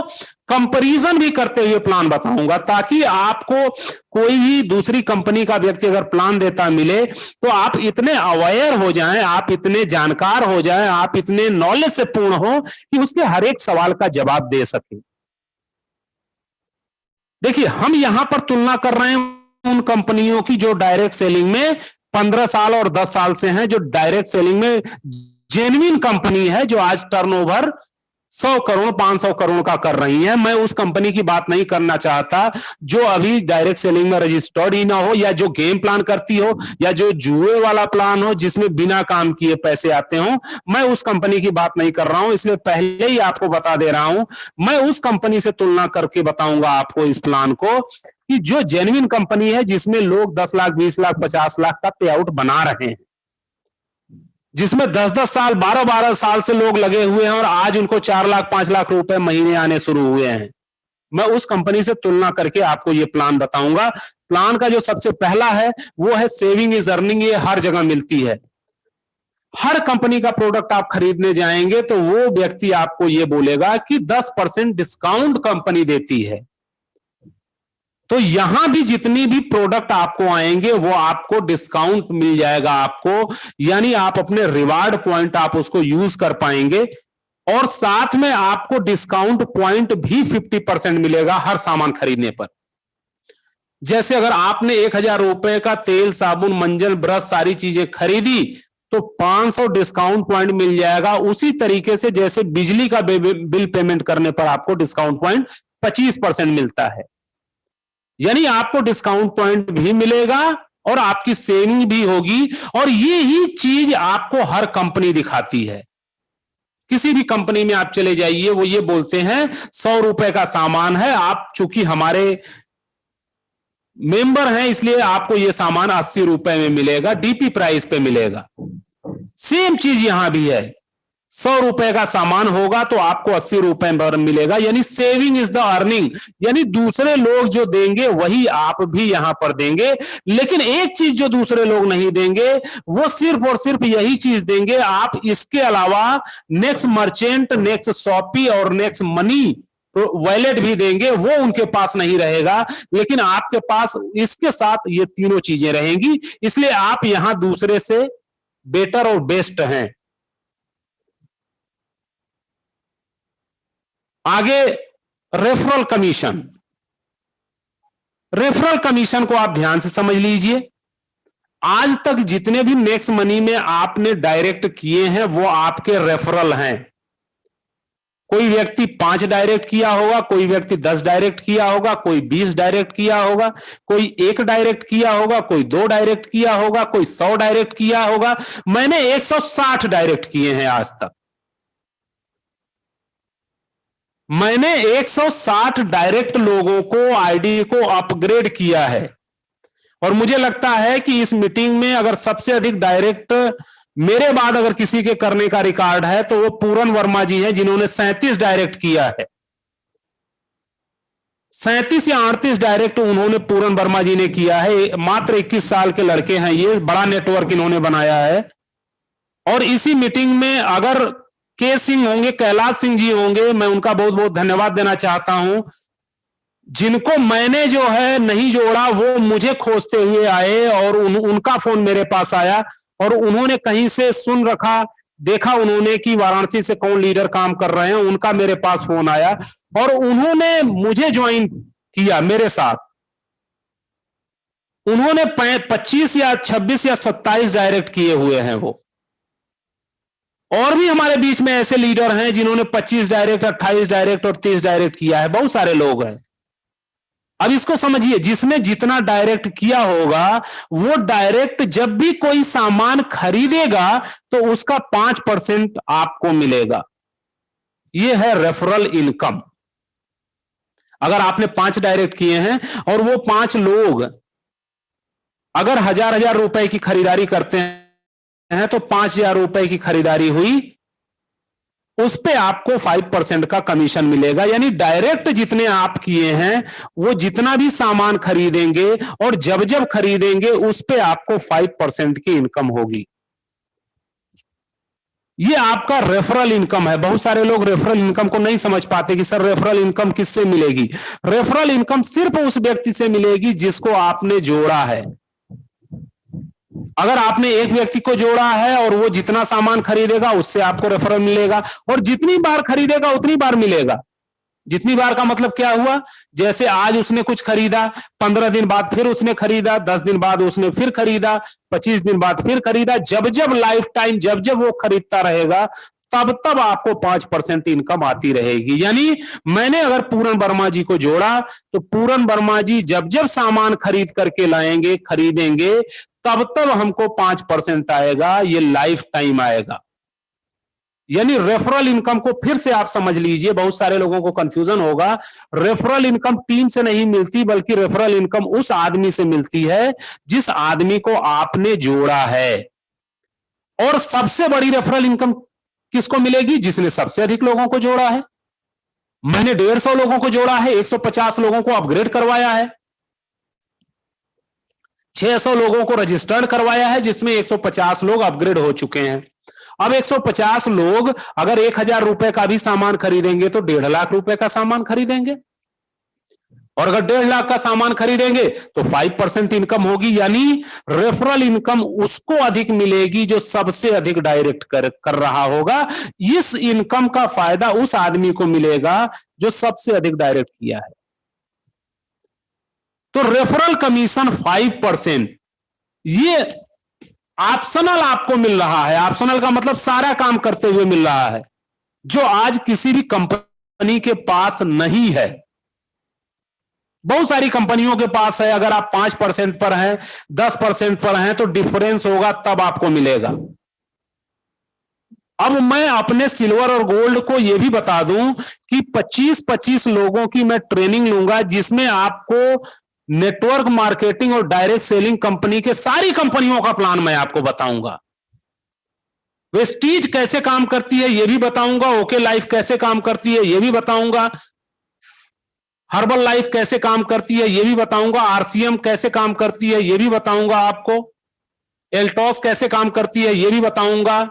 S1: कंपैरिजन भी करते हुए प्लान बताऊंगा, ताकि आपको कोई भी दूसरी कंपनी का व्यक्ति अगर प्लान देता मिले तो आप इतने अवेयर हो जाएं, आप इतने जानकार हो जाएं, आप इतने नॉलेज से पूर्ण हो कि उसके हर एक सवाल का जवाब दे सके। देखिए, हम यहां पर तुलना कर रहे हैं उन कंपनियों की जो डायरेक्ट सेलिंग में 15 साल और 10 साल से हैं, जो डायरेक्ट सेलिंग में जेन्युइन कंपनी है, जो आज टर्नओवर 100 करोड़ 500 करोड़ का कर रही है। मैं उस कंपनी की बात नहीं करना चाहता जो अभी डायरेक्ट सेलिंग में रजिस्टर्ड ही ना हो, या जो गेम प्लान करती हो, या जो जुए वाला प्लान हो जिसमें बिना काम किए पैसे आते हो। मैं उस कंपनी की बात नहीं कर रहा हूं, इसलिए पहले ही आपको बता दे रहा हूं, मैं उस कंपनी से तुलना करके बताऊंगा आपको इस प्लान को, कि जो जेन्युइन कंपनी है जिसमें लोग 10 लाख 20 लाख 50 लाख का पे आउट बना रहे हैं, जिसमें 10-10 साल 12-12 साल से लोग लगे हुए हैं और आज उनको 4 लाख 5 लाख रुपए महीने आने शुरू हुए हैं। मैं उस कंपनी से तुलना करके आपको ये प्लान बताऊंगा। प्लान का जो सबसे पहला है वो है सेविंग इज अर्निंग। ये हर जगह मिलती है, हर कंपनी का प्रोडक्ट आप खरीदने जाएंगे तो वो व्यक्ति आपको ये बोलेगा कि 10% डिस्काउंट कंपनी देती है। तो यहां भी जितनी भी प्रोडक्ट आपको आएंगे वो आपको डिस्काउंट मिल जाएगा आपको, यानी आप अपने रिवार्ड पॉइंट आप उसको यूज कर पाएंगे, और साथ में आपको डिस्काउंट पॉइंट भी 50% मिलेगा हर सामान खरीदने पर। जैसे अगर आपने 1000 रुपए का तेल साबुन मंजन ब्रश सारी चीजें खरीदी तो 500 डिस्काउंट पॉइंट मिल जाएगा। उसी तरीके से जैसे बिजली का बिल पेमेंट करने पर आपको डिस्काउंट पॉइंट 25% मिलता है, यानी आपको डिस्काउंट पॉइंट भी मिलेगा और आपकी सेविंग भी होगी। और ये ही चीज आपको हर कंपनी दिखाती है। किसी भी कंपनी में आप चले जाइए, वो ये बोलते हैं 100 रुपए का सामान है, आप चूंकि हमारे मेंबर हैं इसलिए आपको ये सामान 80 रुपए में मिलेगा, डीपी प्राइस पे मिलेगा। सेम चीज यहां भी है, 100 रुपए का सामान होगा तो आपको 80 रुपए पर मिलेगा, यानी सेविंग इज द अर्निंग, यानी दूसरे लोग जो देंगे वही आप भी यहां पर देंगे। लेकिन एक चीज जो दूसरे लोग नहीं देंगे वो सिर्फ और सिर्फ यही चीज देंगे, आप इसके अलावा नेक्स्ट मर्चेंट, नेक्स्ट शॉपी और नेक्स्ट मनी वॉलेट भी देंगे, वो उनके पास नहीं रहेगा, लेकिन आपके पास इसके साथ ये तीनों चीजें रहेंगी। इसलिए आप यहां दूसरे से बेटर और बेस्ट हैं। आगे रेफरल कमीशन। रेफरल कमीशन को आप ध्यान से समझ लीजिए। आज तक जितने भी नेक्स्ट मनी में आपने डायरेक्ट किए हैं वो आपके रेफरल हैं। कोई व्यक्ति 5 डायरेक्ट किया होगा, कोई व्यक्ति 10 डायरेक्ट किया होगा, कोई 20 डायरेक्ट किया होगा, कोई 1 डायरेक्ट किया होगा, कोई 2 डायरेक्ट किया होगा, कोई 100 डायरेक्ट किया होगा। मैंने 160 डायरेक्ट किए हैं आज तक। मैंने 160 डायरेक्ट लोगों को आईडी को अपग्रेड किया है, और मुझे लगता है कि इस मीटिंग में अगर सबसे अधिक डायरेक्ट मेरे बाद अगर किसी के करने का रिकॉर्ड है तो वो पूरन वर्मा जी हैं, जिन्होंने 37 डायरेक्ट किया है। 37 या 38 डायरेक्ट उन्होंने पूरन वर्मा जी ने किया है। मात्र 21 साल के लड़के हैं, ये बड़ा नेटवर्क इन्होंने बनाया है। और इसी मीटिंग में अगर के सिंह होंगे, कैलाश सिंह जी होंगे, मैं उनका बहुत बहुत धन्यवाद देना चाहता हूं। जिनको मैंने जो है नहीं जोड़ा वो मुझे खोजते हुए आए और उनका फोन मेरे पास आया और उन्होंने कहीं से सुन रखा, देखा उन्होंने कि वाराणसी से कौन लीडर काम कर रहे हैं, उनका मेरे पास फोन आया और उन्होंने मुझे ज्वाइन किया मेरे साथ। उन्होंने 25 या 26 या 27 डायरेक्ट किए हुए हैं वो। और भी हमारे बीच में ऐसे लीडर हैं जिन्होंने 25 डायरेक्ट, 28 डायरेक्ट और 30 डायरेक्ट किया है, बहुत सारे लोग हैं। अब इसको समझिए, जिसने जितना डायरेक्ट किया होगा वो डायरेक्ट जब भी कोई सामान खरीदेगा तो उसका 5% आपको मिलेगा। ये है रेफरल इनकम। अगर आपने 5 डायरेक्ट किए हैं और वो 5 लोग अगर 1000 रुपए की खरीदारी करते हैं तो 5000 रुपए की खरीदारी हुई, उस पे आपको 5% का कमीशन मिलेगा। यानी डायरेक्ट जितने आप किए हैं वो जितना भी सामान खरीदेंगे और जब जब खरीदेंगे उस पे आपको 5% की इनकम होगी। ये आपका रेफरल इनकम है। बहुत सारे लोग रेफरल इनकम को नहीं समझ पाते कि सर रेफरल इनकम किससे मिलेगी। रेफरल इनकम सिर्फ उस व्यक्ति से मिलेगी जिसको आपने जोड़ा है। अगर आपने एक व्यक्ति को जोड़ा है और वो जितना सामान खरीदेगा उससे आपको रेफरल मिलेगा और जितनी बार खरीदेगा उतनी बार मिलेगा। जितनी बार का मतलब क्या हुआ, जैसे आज उसने कुछ खरीदा, 15 दिन बाद फिर उसने खरीदा, 10 दिन बाद उसने फिर खरीदा, 25 दिन बाद फिर खरीदा, जब जब लाइफ टाइम जब जब वो खरीदता रहेगा तब तब आपको 5% इनकम आती रहेगी। यानी मैंने अगर पूरन वर्मा जी को जोड़ा तो पूरन वर्मा जी जब जब सामान खरीद करके लाएंगे, खरीदेंगे, तब तब हमको 5% आएगा। ये लाइफ टाइम आएगा। यानी रेफरल इनकम को फिर से आप समझ लीजिए, बहुत सारे लोगों को कंफ्यूजन होगा। रेफरल इनकम टीम से नहीं मिलती बल्कि रेफरल इनकम उस आदमी से मिलती है जिस आदमी को आपने जोड़ा है। और सबसे बड़ी रेफरल इनकम किसको मिलेगी? जिसने सबसे अधिक लोगों को जोड़ा है। मैंने 150 लोगों को जोड़ा है, 150 लोगों को अपग्रेड करवाया है, 600 लोगों को रजिस्टर्ड करवाया है जिसमें 150 लोग अपग्रेड हो चुके हैं। अब 150 लोग अगर 1000 रुपए का भी सामान खरीदेंगे तो 1.5 लाख रुपए का सामान खरीदेंगे और अगर 1.5 लाख का सामान खरीदेंगे तो 5% इनकम होगी। यानी रेफरल इनकम उसको अधिक मिलेगी जो सबसे अधिक डायरेक्ट कर रहा होगा। इस इनकम का फायदा उस आदमी को मिलेगा जो सबसे अधिक डायरेक्ट किया है। तो रेफरल कमीशन 5% ये ऑप्शनल आपको मिल रहा है। ऑप्शनल का मतलब सारा काम करते हुए मिल रहा है, जो आज किसी भी कंपनी के पास नहीं है। बहुत सारी कंपनियों के पास है। अगर आप 5% पर हैं, 10% पर हैं तो डिफरेंस होगा, तब आपको मिलेगा। अब मैं अपने सिल्वर और गोल्ड को यह भी बता दूं कि 25-25 लोगों की मैं ट्रेनिंग लूंगा जिसमें आपको नेटवर्क मार्केटिंग और डायरेक्ट सेलिंग कंपनी के सारी कंपनियों का प्लान मैं आपको बताऊंगा। वेस्टीज कैसे काम करती है यह भी बताऊंगा, ओके लाइफ कैसे काम करती है यह भी बताऊंगा, हर्बल लाइफ कैसे काम करती है यह भी बताऊंगा, आरसीएम कैसे काम करती है यह भी बताऊंगा आपको, एल्टॉस कैसे काम करती है यह भी बताऊंगा,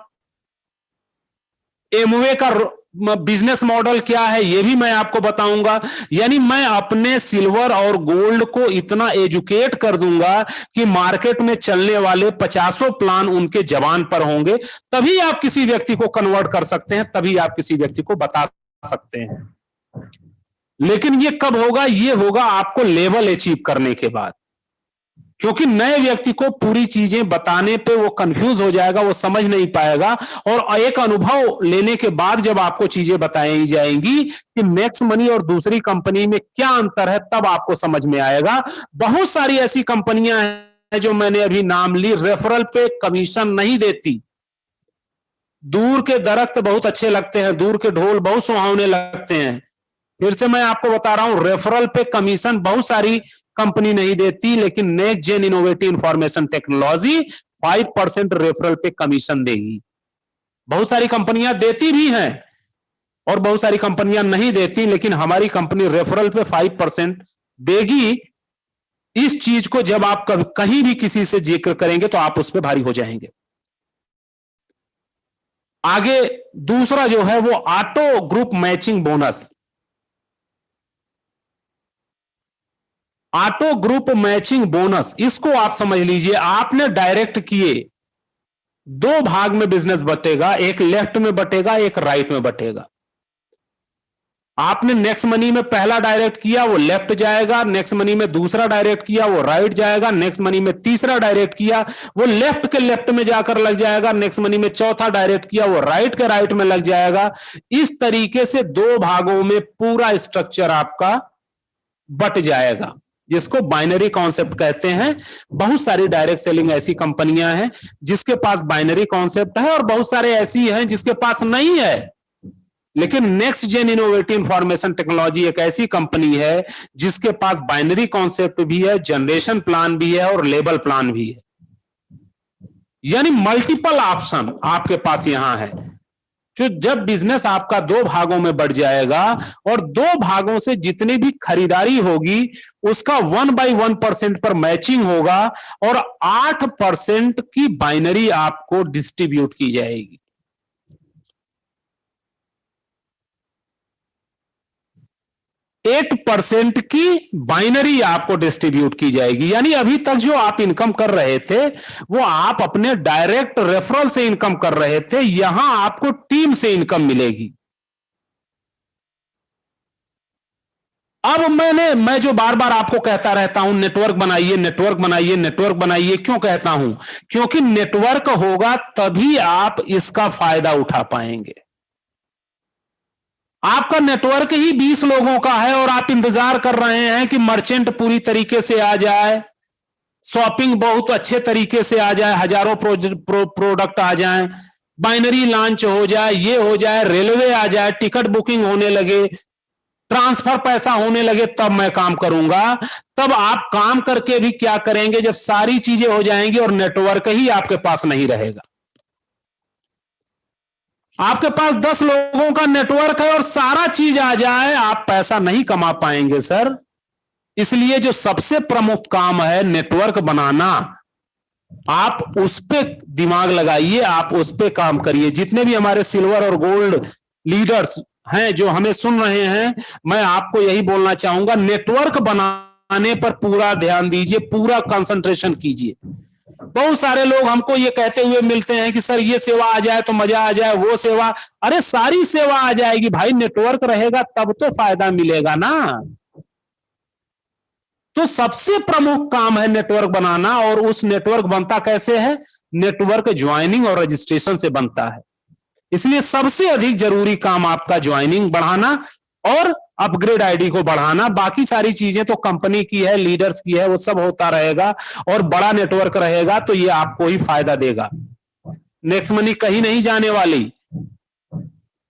S1: एमवे का बिजनेस मॉडल क्या है यह भी मैं आपको बताऊंगा। यानी मैं अपने सिल्वर और गोल्ड को इतना एजुकेट कर दूंगा कि मार्केट में चलने वाले 50 प्लान उनके जबान पर होंगे। तभी आप किसी व्यक्ति को कन्वर्ट कर सकते हैं, तभी आप किसी व्यक्ति को बता सकते हैं। लेकिन ये कब होगा? ये होगा आपको लेवल अचीव करने के बाद, क्योंकि नए व्यक्ति को पूरी चीजें बताने पे वो कंफ्यूज हो जाएगा, वो समझ नहीं पाएगा। और एक अनुभव लेने के बाद जब आपको चीजें बताई जाएंगी कि मैक्स मनी और दूसरी कंपनी में क्या अंतर है, तब आपको समझ में आएगा। बहुत सारी ऐसी कंपनियां हैं जो मैंने अभी नाम ली, रेफरल पे कमीशन नहीं देती। दूर के दरख्त बहुत अच्छे लगते हैं, दूर के ढोल बहुत सुहावने लगते हैं। फिर से मैं आपको बता रहा हूं, रेफरल पे कमीशन बहुत सारी कंपनी नहीं देती, लेकिन next gen innovative information technology 5% referral पे कमीशन देगी। बहुत सारी कंपनियां देती भी हैं और बहुत सारी कंपनियां नहीं देती, लेकिन हमारी कंपनी रेफरल पे 5% देगी। इस चीज को जब आप कहीं भी किसी से जिक्र करेंगे तो आप उस पर भारी हो जाएंगे। आगे दूसरा जो है वो auto group matching bonus. Auto group matching bonus, इसको आप समझ लीजिए, आपने डायरेक्ट किए, दो भाग में बिजनेस बटेगा, एक लेफ्ट में बटेगा, एक राइट में बटेगा। आपने नेक्स्ट मनी में पहला डायरेक्ट किया वो लेफ्ट जाएगा, नेक्स्ट मनी में दूसरा डायरेक्ट किया वो राइट जाएगा, नेक्स्ट मनी में तीसरा डायरेक्ट किया वो लेफ्ट के लेफ्ट में जाकर लग जाएगा, नेक्स्ट मनी में चौथा डायरेक्ट किया वो राइट के राइट में लग जाएगा। इस तरीके से दो भागों में पूरा स्ट्रक्चर आपका बट जाएगा, जिसको बाइनरी कॉन्सेप्ट कहते हैं। बहुत सारी डायरेक्ट सेलिंग ऐसी कंपनियां हैं जिसके पास बाइनरी कॉन्सेप्ट है, और बहुत सारे ऐसी हैं जिसके पास नहीं है। लेकिन next gen innovative information technology एक ऐसी कंपनी है जिसके पास बाइनरी कॉन्सेप्ट भी है, जनरेशन प्लान भी है और लेबल प्लान भी है, यानी मल्टीपल ऑप्शन आपके पास यहां है। जो जब बिजनेस आपका दो भागों में बढ़ जाएगा और दो भागों से जितनी भी खरीदारी होगी उसका 1/1% पर मैचिंग होगा और 8% की बाइनरी आपको डिस्ट्रीब्यूट की जाएगी। 8% की बाइनरी आपको डिस्ट्रीब्यूट की जाएगी, यानी अभी तक जो आप इनकम कर रहे थे वो आप अपने डायरेक्ट रेफरल से इनकम कर रहे थे, यहां आपको टीम से इनकम मिलेगी। अब मैं जो बार बार आपको कहता रहता हूं नेटवर्क बनाइए, नेटवर्क बनाइए, नेटवर्क बनाइए, क्यों कहता हूं? क्योंकि नेटवर्क होगा तभी आप इसका फायदा उठा पाएंगे। आपका नेटवर्क ही 20 लोगों का है और आप इंतजार कर रहे हैं कि मर्चेंट पूरी तरीके से आ जाए, शॉपिंग बहुत अच्छे तरीके से आ जाए, हजारों प्रोडक्ट आ जाएं, बाइनरी लॉन्च हो जाए, ये हो जाए, रेलवे आ जाए, टिकट बुकिंग होने लगे, ट्रांसफर पैसा होने लगे, तब मैं काम करूंगा। तब आप काम करके भी क्या करेंगे जब सारी चीजें हो जाएंगी और नेटवर्क ही आपके पास नहीं रहेगा। आपके पास 10 लोगों का नेटवर्क है और सारा चीज आ जाए, आप पैसा नहीं कमा पाएंगे सर। इसलिए जो सबसे प्रमुख काम है नेटवर्क बनाना, आप उस पे दिमाग लगाइए, आप उस पे काम करिए। जितने भी हमारे सिल्वर और गोल्ड लीडर्स हैं जो हमें सुन रहे हैं, मैं आपको यही बोलना चाहूंगा, नेटवर्क बनाने पर पूरा ध्यान दीजिए, पूरा कंसंट्रेशन कीजिए। बहुत सारे लोग हमको ये कहते हुए मिलते हैं कि सर ये सेवा आ जाए तो मजा आ जाए, वो सेवा, अरे सारी सेवा आ जाएगी भाई, नेटवर्क रहेगा तब तो फायदा मिलेगा ना। तो सबसे प्रमुख काम है नेटवर्क बनाना, और उस नेटवर्क बनता कैसे है? नेटवर्क ज्वाइनिंग और रजिस्ट्रेशन से बनता है। इसलिए सबसे अधिक जरूरी काम आपका ज्वाइनिंग बढ़ाना और अपग्रेड आईडी को बढ़ाना। बाकी सारी चीजें तो कंपनी की है, लीडर्स की है, वो सब होता रहेगा, और बड़ा नेटवर्क रहेगा तो ये आपको ही फायदा देगा। नेक्स्ट मनी कहीं नहीं जाने वाली,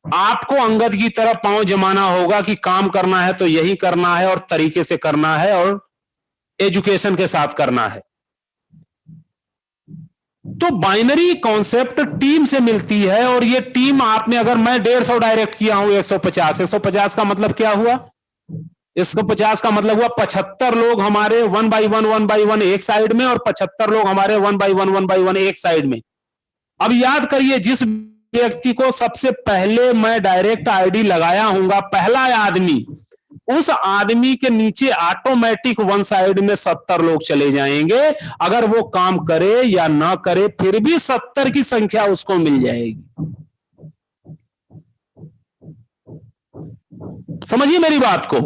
S1: आपको अंगद की तरफ पांव जमाना होगा कि काम करना है तो यही करना है और तरीके से करना है और एजुकेशन के साथ करना है। तो बाइनरी कॉन्सेप्ट टीम से मिलती है, और ये टीम आपने, अगर मैं 150 डायरेक्ट किया हूं 150 का मतलब क्या हुआ? 150 का मतलब हुआ 75 लोग हमारे 1/1 एक साइड में और 75 लोग हमारे 1/1 एक साइड में। अब याद करिए, जिस व्यक्ति को सबसे पहले मैं डायरेक्ट आईडी लगाया हूंगा, पहला आदमी, उस आदमी के नीचे ऑटोमेटिक वन साइड में 70 लोग चले जाएंगे। अगर वो काम करे या ना करे फिर भी 70 की संख्या उसको मिल जाएगी। समझिए मेरी बात को।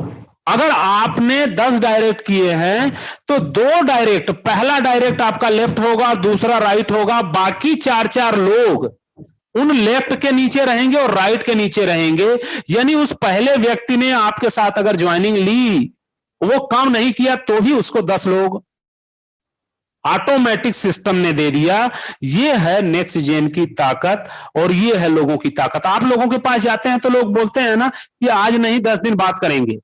S1: अगर आपने 10 डायरेक्ट किए हैं तो 2 डायरेक्ट, पहला डायरेक्ट आपका लेफ्ट होगा, दूसरा राइट होगा, बाकी 4 लोग उन लेफ्ट के नीचे रहेंगे और राइट के नीचे रहेंगे। यानी उस पहले व्यक्ति ने आपके साथ अगर ज्वाइनिंग ली, वो काम नहीं किया तो भी उसको 10 लोग ऑटोमेटिक सिस्टम ने दे दिया। ये है नेक्स्ट जेन की ताकत और ये है लोगों की ताकत। आप लोगों के पास जाते हैं तो लोग बोलते हैं ना कि आज नहीं 10 दिन बाद करेंगे।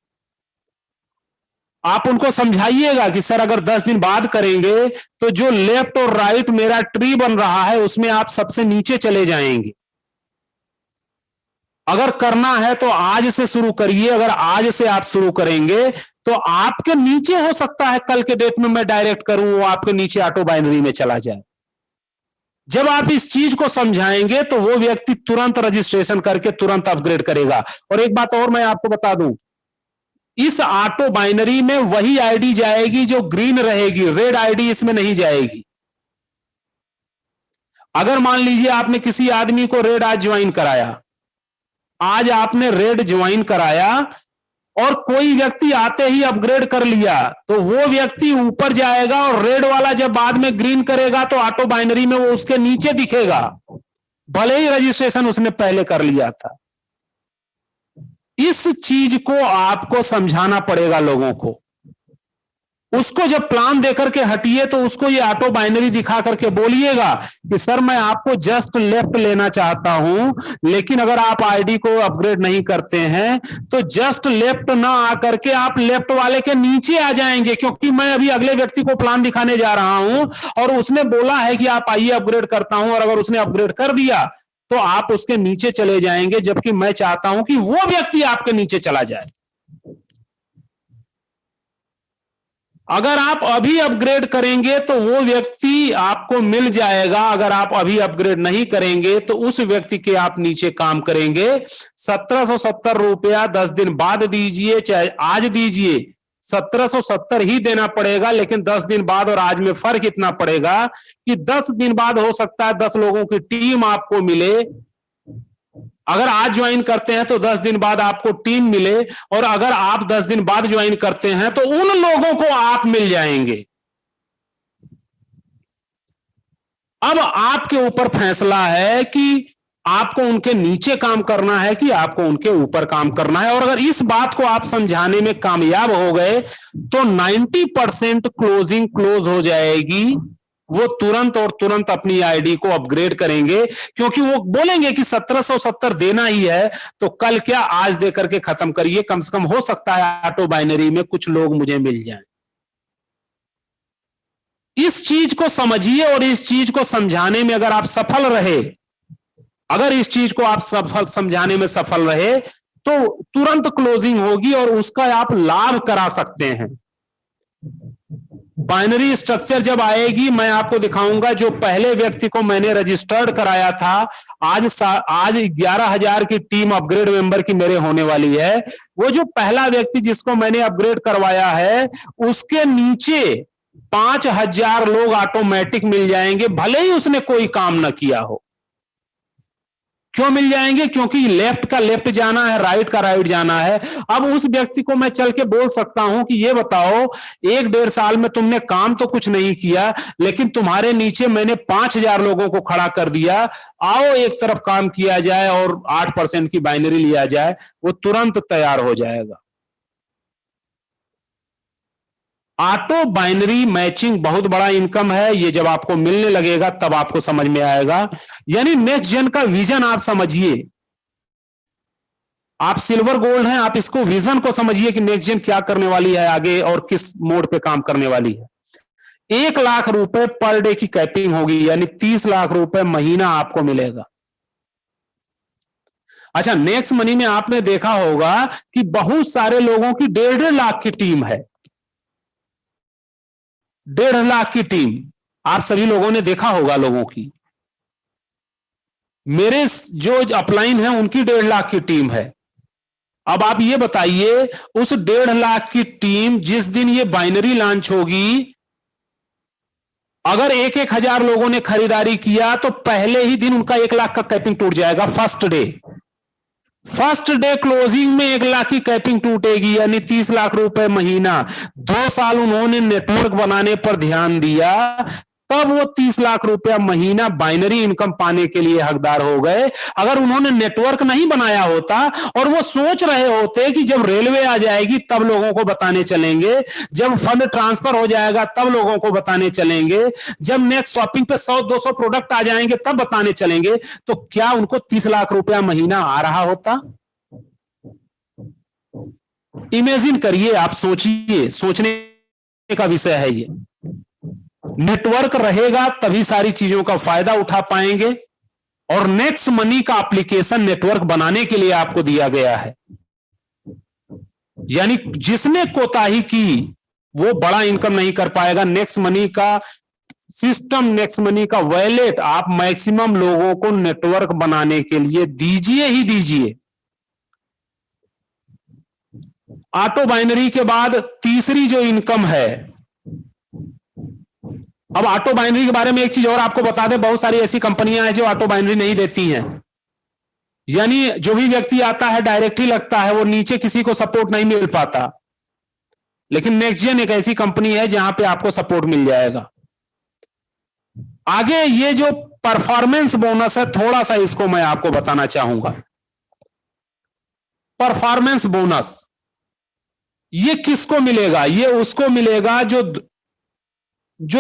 S1: आप उनको समझाइएगा कि सर अगर 10 दिन बाद करेंगे तो जो लेफ्ट और राइट मेरा ट्री बन रहा है उसमें आप सबसे नीचे चले जाएंगे। अगर करना है तो आज से शुरू करिए। अगर आज से आप शुरू करेंगे तो आपके नीचे हो सकता है कल के डेट में मैं डायरेक्ट करूं, वो आपके नीचे ऑटो बाइनरी में चला जाए। जब आप इस चीज को समझाएंगे तो वो व्यक्ति तुरंत रजिस्ट्रेशन करके तुरंत अपग्रेड करेगा। और एक बात और मैं आपको बता दूं, इस ऑटो बाइनरी में वही आईडी जाएगी जो ग्रीन रहेगी, रेड आईडी इसमें नहीं जाएगी। अगर मान लीजिए आपने किसी आदमी को रेड आज ज्वाइन कराया, आज आपने रेड ज्वाइन कराया और कोई व्यक्ति आते ही अपग्रेड कर लिया, तो वो व्यक्ति ऊपर जाएगा और रेड वाला जब बाद में ग्रीन करेगा तो ऑटो बाइनरी में वो उसके नीचे दिखेगा, भले ही रजिस्ट्रेशन उसने पहले कर लिया था। इस चीज को आपको समझाना पड़ेगा लोगों को। उसको जब प्लान देकर के हटिए तो उसको ये ऑटो बाइनरी दिखा करके बोलिएगा कि सर मैं आपको जस्ट लेफ्ट लेना चाहता हूं, लेकिन अगर आप आईडी को अपग्रेड नहीं करते हैं तो जस्ट लेफ्ट ना आकर के आप लेफ्ट वाले के नीचे आ जाएंगे, क्योंकि मैं अभी अगले व्यक्ति को प्लान दिखाने जा रहा हूं और उसने बोला है कि आप आइए अपग्रेड करता हूं, और अगर उसने अपग्रेड कर दिया तो आप उसके नीचे चले जाएंगे, जबकि मैं चाहता हूं कि वो व्यक्ति आपके नीचे चला जाए। अगर आप अभी अपग्रेड करेंगे तो वो व्यक्ति आपको मिल जाएगा, अगर आप अभी अपग्रेड नहीं करेंगे तो उस व्यक्ति के आप नीचे काम करेंगे। 1770 रुपया 10 दिन बाद दीजिए चाहे आज दीजिए, 1770 ही देना पड़ेगा, लेकिन 10 दिन बाद और आज में फर्क इतना पड़ेगा कि 10 दिन बाद हो सकता है 10 लोगों की टीम आपको मिले। अगर आज ज्वाइन करते हैं तो 10 दिन बाद आपको टीम मिले, और अगर आप 10 दिन बाद ज्वाइन करते हैं तो उन लोगों को आप मिल जाएंगे। अब आपके ऊपर फैसला है कि आपको उनके नीचे काम करना है कि आपको उनके ऊपर काम करना है। और अगर इस बात को आप समझाने में कामयाब हो गए तो 90% क्लोजिंग क्लोज हो जाएगी। वो तुरंत और तुरंत अपनी आईडी को अपग्रेड करेंगे, क्योंकि वो बोलेंगे कि 1770 देना ही है तो कल क्या आज दे करके खत्म करिए, कम से कम हो सकता है ऑटो बाइनरी में कुछ लोग मुझे मिल जाएं। इस चीज को समझिए और इस चीज को समझाने में अगर आप सफल रहे, अगर इस चीज को आप सफल समझाने में सफल रहे तो तुरंत क्लोजिंग होगी और उसका आप लाभ करा सकते हैं। बाइनरी स्ट्रक्चर जब आएगी मैं आपको दिखाऊंगा। जो पहले व्यक्ति को मैंने रजिस्टर्ड कराया था, आज 11,000 की टीम अपग्रेड मेंबर की मेरे होने वाली है। वो जो पहला व्यक्ति जिसको मैंने अपग्रेड करवाया है उसके नीचे 5,000 लोग ऑटोमेटिक मिल जाएंगे, भले ही उसने कोई काम ना किया हो। क्यों मिल जाएंगे? क्योंकि लेफ्ट का लेफ्ट जाना है, राइट का राइट जाना है। अब उस व्यक्ति को मैं चल के बोल सकता हूं कि ये बताओ 1-1.5 साल में तुमने काम तो कुछ नहीं किया, लेकिन तुम्हारे नीचे मैंने 5,000 लोगों को खड़ा कर दिया, आओ एक तरफ काम किया जाए और 8% की बाइनरी लिया जाए। वो तुरंत तैयार हो जाएगा। ऑटो बाइनरी मैचिंग बहुत बड़ा इनकम है। ये जब आपको मिलने लगेगा तब आपको समझ में आएगा। यानी नेक्स्ट जेन का विजन आप समझिए। आप सिल्वर गोल्ड हैं, आप इसको विजन को समझिए कि नेक्स्ट जेन क्या करने वाली है आगे और किस मोड पे काम करने वाली है। 1 लाख रुपए पर डे की कैपिंग होगी, यानी 30 लाख रुपए महीना आपको मिलेगा। अच्छा, नेक्स्ट मनी में आपने देखा होगा कि बहुत सारे लोगों की 1.5 लाख की टीम है। 1.5 लाख की टीम आप सभी लोगों ने देखा होगा लोगों की। मेरे जो अपलाइन है उनकी 1.5 लाख की टीम है। अब आप ये बताइए, उस 1.5 लाख की टीम जिस दिन ये बाइनरी लॉन्च होगी, अगर 1-1 हजार लोगों ने खरीदारी किया तो पहले ही दिन उनका 1 लाख का कैपिंग टूट जाएगा। फर्स्ट डे क्लोजिंग में 1 लाख की कैपिंग टूटेगी, यानी 30 लाख रुपए महीना। 2 साल उन्होंने नेटवर्क बनाने पर ध्यान दिया, तब वो 30 लाख रुपया महीना बाइनरी इनकम पाने के लिए हकदार हो गए। अगर उन्होंने नेटवर्क नहीं बनाया होता और वो सोच रहे होते कि जब रेलवे आ जाएगी तब लोगों को बताने चलेंगे, जब फंड ट्रांसफर हो जाएगा तब लोगों को बताने चलेंगे, जब नेक्स्ट शॉपिंग पे 100-200 प्रोडक्ट आ जाएंगे तब बताने चलेंगे, तो क्या उनको 30 लाख रुपया महीना आ रहा होता? इमेजिन करिए, आप सोचिए, सोचने का विषय है ये। नेटवर्क रहेगा तभी सारी चीजों का फायदा उठा पाएंगे, और नेक्स्ट मनी का एप्लीकेशन नेटवर्क बनाने के लिए आपको दिया गया है। यानी जिसने कोताही की वो बड़ा इनकम नहीं कर पाएगा। नेक्स्ट मनी का सिस्टम, नेक्स्ट मनी का वॉलेट आप मैक्सिमम लोगों को नेटवर्क बनाने के लिए दीजिए ही दीजिए। ऑटो बाइनरी के बाद तीसरी जो इनकम है, अब ऑटो बाइनरी के बारे में एक चीज और आपको बता दें, बहुत सारी ऐसी कंपनियां हैं जो ऑटो बाइनरी नहीं देती हैं। यानी जो भी व्यक्ति आता है डायरेक्ट ही लगता है, वो नीचे किसी को सपोर्ट नहीं मिल पाता। लेकिन नेक्स्टजेन एक ऐसी कंपनी है जहां पे आपको सपोर्ट मिल जाएगा। आगे ये जो परफॉर्मेंस बोनस है, थोड़ा सा इसको मैं आपको बताना चाहूंगा। परफॉर्मेंस बोनस ये किसको मिलेगा? ये उसको मिलेगा जो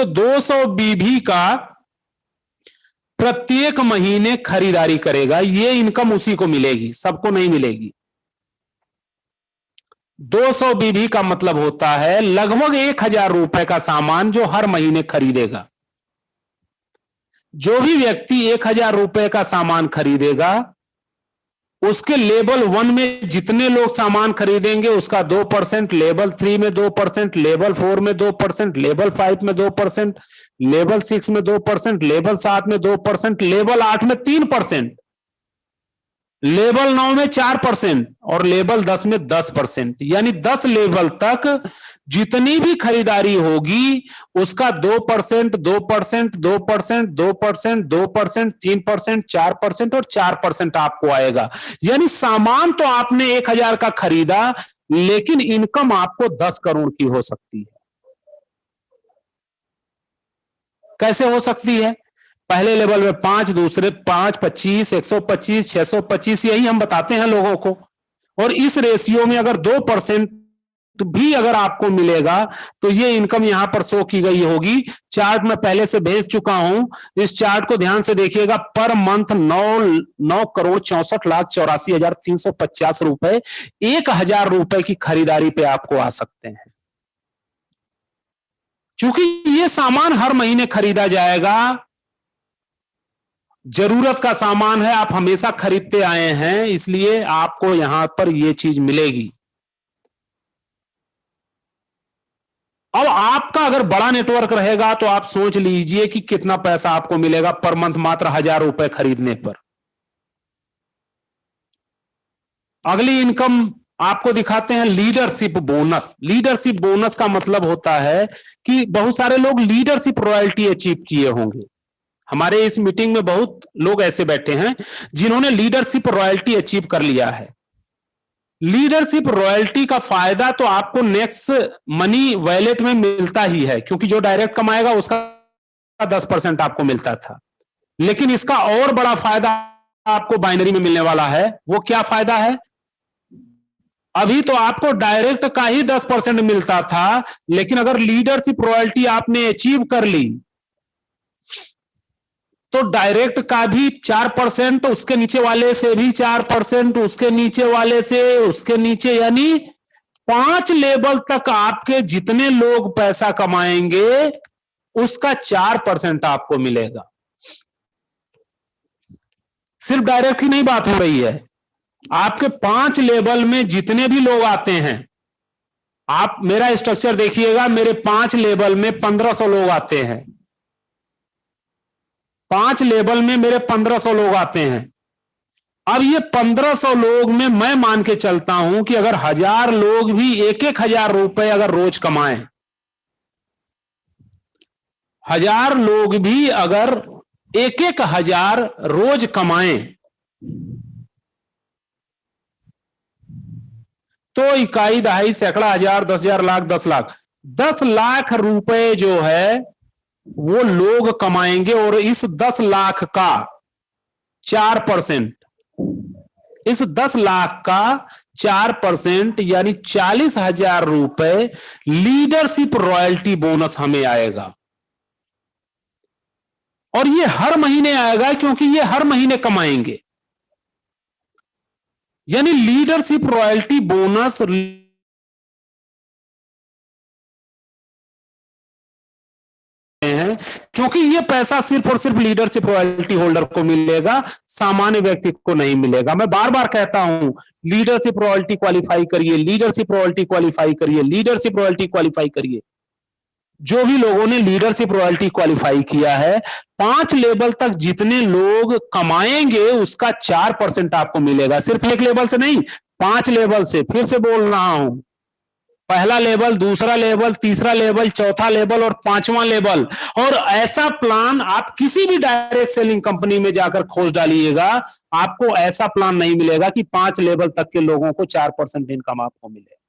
S1: 200 बीबी का प्रत्येक महीने खरीदारी करेगा। ये इनकम उसी को मिलेगी, सबको नहीं मिलेगी। 200 बीबी का मतलब होता है लगभग 1000 रुपए का सामान जो हर महीने खरीदेगा। जो भी व्यक्ति 1000 रुपए का सामान खरीदेगा, उसके लेवल 1 में जितने लोग सामान खरीदेंगे उसका 2%, लेवल 3 में 2%, लेवल 4 में 2%, लेवल 5 में 2%, लेवल 6 में 2%, लेवल 7 में 2%, लेवल 8 में 3%, लेवल 9 में 4% और लेवल 10 में 10%। यानी 10 लेवल तक जितनी भी खरीदारी होगी उसका 2%, 2%, 2%, 2%, 2%, 3%, 4% और 4% आपको आएगा। यानी सामान तो आपने 1000 का खरीदा, लेकिन इनकम आपको 10 करोड़ की हो सकती है। कैसे हो सकती है? पहले लेवल में 5, दूसरे 5, 25, 125, 625, यही हम बताते हैं लोगों को। और इस रेशियो में अगर 2% भी अगर आपको मिलेगा तो ये इनकम यहां पर शो की गई होगी। चार्ट में पहले से भेज चुका हूं, इस चार्ट को ध्यान से देखिएगा। पर मंथ 9,64,84,350 रुपए 1000 रुपए की खरीदारी पे आपको आ सकते हैं। चूंकि ये सामान हर महीने खरीदा जाएगा, जरूरत का सामान है, आप हमेशा खरीदते आए हैं, इसलिए आपको यहां पर यह चीज मिलेगी। अब आपका अगर बड़ा नेटवर्क रहेगा तो आप सोच लीजिए कि कितना पैसा आपको मिलेगा पर मंथ मात्र 1000 रुपए खरीदने पर। अगली इनकम आपको दिखाते हैं लीडरशिप बोनस। लीडरशिप बोनस का मतलब होता है कि बहुत सारे लोग लीडरशिप रॉयल्टी अचीव किए होंगे। हमारे इस मीटिंग में बहुत लोग ऐसे बैठे हैं जिन्होंने लीडरशिप रॉयल्टी अचीव कर लिया है। लीडरशिप रॉयल्टी का फायदा तो आपको नेक्स्ट मनी वैलेट में मिलता ही है, क्योंकि जो डायरेक्ट कमाएगा उसका 10% आपको मिलता था। लेकिन इसका और बड़ा फायदा आपको बाइनरी में मिलने वाला है। वो क्या फायदा है? अभी तो आपको डायरेक्ट का ही 10% मिलता था, लेकिन अगर लीडरशिप रॉयल्टी आपने अचीव कर ली तो डायरेक्ट का भी 4%, उसके नीचे वाले से भी 4%, उसके नीचे वाले से, उसके नीचे, यानी 5 लेवल तक आपके जितने लोग पैसा कमाएंगे उसका 4% आपको मिलेगा। सिर्फ डायरेक्ट की नहीं बात हो रही है, आपके 5 लेवल में जितने भी लोग आते हैं, आप मेरा स्ट्रक्चर देखिएगा, मेरे 5 लेवल में 1500 लोग आते हैं। 5 लेवल में मेरे 1500 लोग आते हैं। अब ये 1500 लोग में मैं मान के चलता हूं कि अगर 1000 लोग भी 1000 रुपए अगर रोज कमाएं, 1000 लोग भी अगर 1000 रोज कमाएं, तो इकाई, दहाई, सैकड़ा, 1000, 10,000, लाख, 10 लाख, 10 लाख रुपए जो है वो लोग कमाएंगे। और इस 10 लाख का 4%, इस 10 लाख का 4% यानी 40,000 रुपए लीडरशिप रॉयल्टी बोनस हमें आएगा। और ये हर महीने आएगा, क्योंकि ये हर महीने कमाएंगे। यानी लीडरशिप रॉयल्टी बोनस हैं, क्योंकि ये पैसा सिर्फ और सिर्फ लीडरशिप रॉयल्टी होल्डर को मिलेगा, सामान्य व्यक्ति को नहीं मिलेगा। मैं बार बार कहता हूं, लीडरशिप रॉयल्टी क्वालिफाई करिए, लीडरशिप रॉयल्टी क्वालिफाई करिए, लीडरशिप रॉयल्टी क्वालिफाई करिए। जो भी लोगों ने लीडरशिप रॉयल्टी क्वालिफाई किया है, 5 लेवल तक जितने लोग कमाएंगे उसका 4% आपको मिलेगा। सिर्फ एक लेवल से नहीं, 5 लेवल से। फिर से बोल रहा हूं, पहला लेवल, दूसरा लेवल, तीसरा लेवल, चौथा लेवल और पांचवा लेवल। और ऐसा प्लान आप किसी भी डायरेक्ट सेलिंग कंपनी में जाकर खोज डालिएगा, आपको ऐसा प्लान नहीं मिलेगा कि 5 लेवल तक के लोगों को 4% इनकम आपको मिले।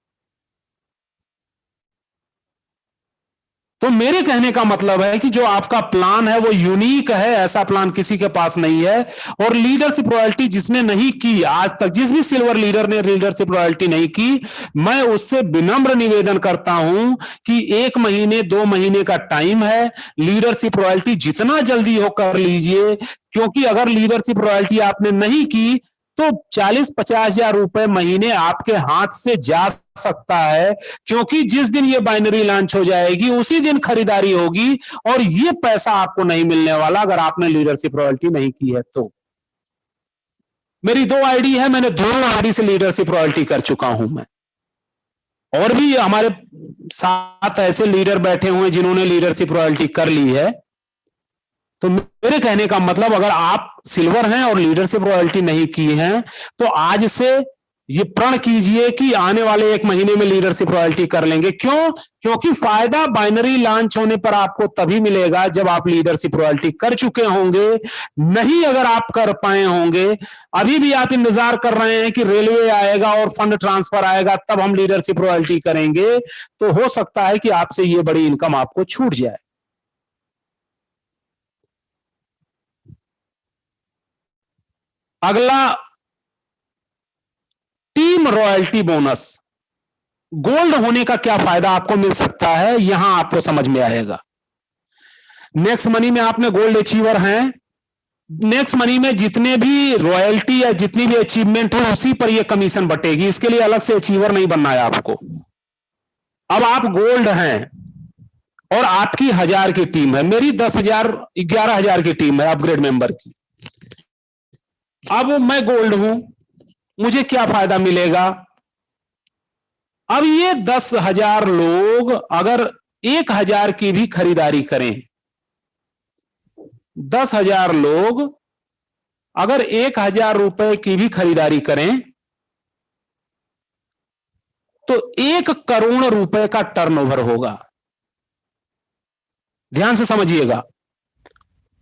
S1: तो मेरे कहने का मतलब है कि जो आपका प्लान है वो यूनिक है, ऐसा प्लान किसी के पास नहीं है। और लीडरशिप रॉयल्टी जिसने नहीं की आज तक, जिस भी सिल्वर लीडर ने लीडरशिप रॉयल्टी नहीं की, मैं उससे विनम्र निवेदन करता हूं कि 1 महीने 2 महीने का टाइम है, लीडरशिप रॉयल्टी जितना जल्दी हो कर लीजिए। क्योंकि अगर लीडरशिप रॉयल्टी आपने नहीं की तो 40-50 हजार रुपए महीने आपके हाथ से जा सकता है। क्योंकि जिस दिन ये बाइनरी लॉन्च हो जाएगी उसी दिन खरीदारी होगी और ये पैसा आपको नहीं मिलने वाला अगर आपने लीडरशिप रॉयल्टी नहीं की है। तो मेरी 2 आईडी है, मैंने दोनों आईडी से लीडरशिप रॉयल्टी कर चुका हूं मैं। और भी हमारे साथ ऐसे लीडर बैठे हुए जिन्होंने लीडरशिप रॉयल्टी कर ली है। तो मेरे कहने का मतलब, अगर आप सिल्वर हैं और लीडरशिप रॉयल्टी नहीं की है तो आज से ये प्रण कीजिए कि आने वाले 1 महीने में लीडरशिप रॉयल्टी कर लेंगे। क्यों? क्योंकि फायदा बाइनरी लॉन्च होने पर आपको तभी मिलेगा जब आप लीडरशिप रॉयल्टी कर चुके होंगे। नहीं अगर आप कर पाए होंगे, अभी भी आप इंतजार कर रहे हैं कि रेलवे आएगा और फंड ट्रांसफर आएगा तब हम लीडरशिप रॉयल्टी करेंगे, तो हो सकता है कि आपसे ये बड़ी इनकम आपको छूट जाए। अगला, टीम रॉयल्टी बोनस। गोल्ड होने का क्या फायदा आपको मिल सकता है, यहां आपको समझ में आएगा। नेक्स्ट मनी में आपने गोल्ड अचीवर हैं, नेक्स्ट मनी में जितने भी रॉयल्टी या जितनी भी अचीवमेंट हो उसी पर यह कमीशन बटेगी। इसके लिए अलग से अचीवर नहीं बनना है आपको। अब आप गोल्ड हैं और आपकी 1000 की टीम है, मेरी 10,000 11,000 की टीम है अपग्रेड मेंबर की। अब मैं गोल्ड हूं, मुझे क्या फायदा मिलेगा? अब ये 10,000 लोग अगर 1,000 की भी खरीदारी करें, 10,000 लोग अगर 1,000 रुपए की भी खरीदारी करें तो 1 करोड़ रुपए का टर्नओवर होगा। ध्यान से समझिएगा,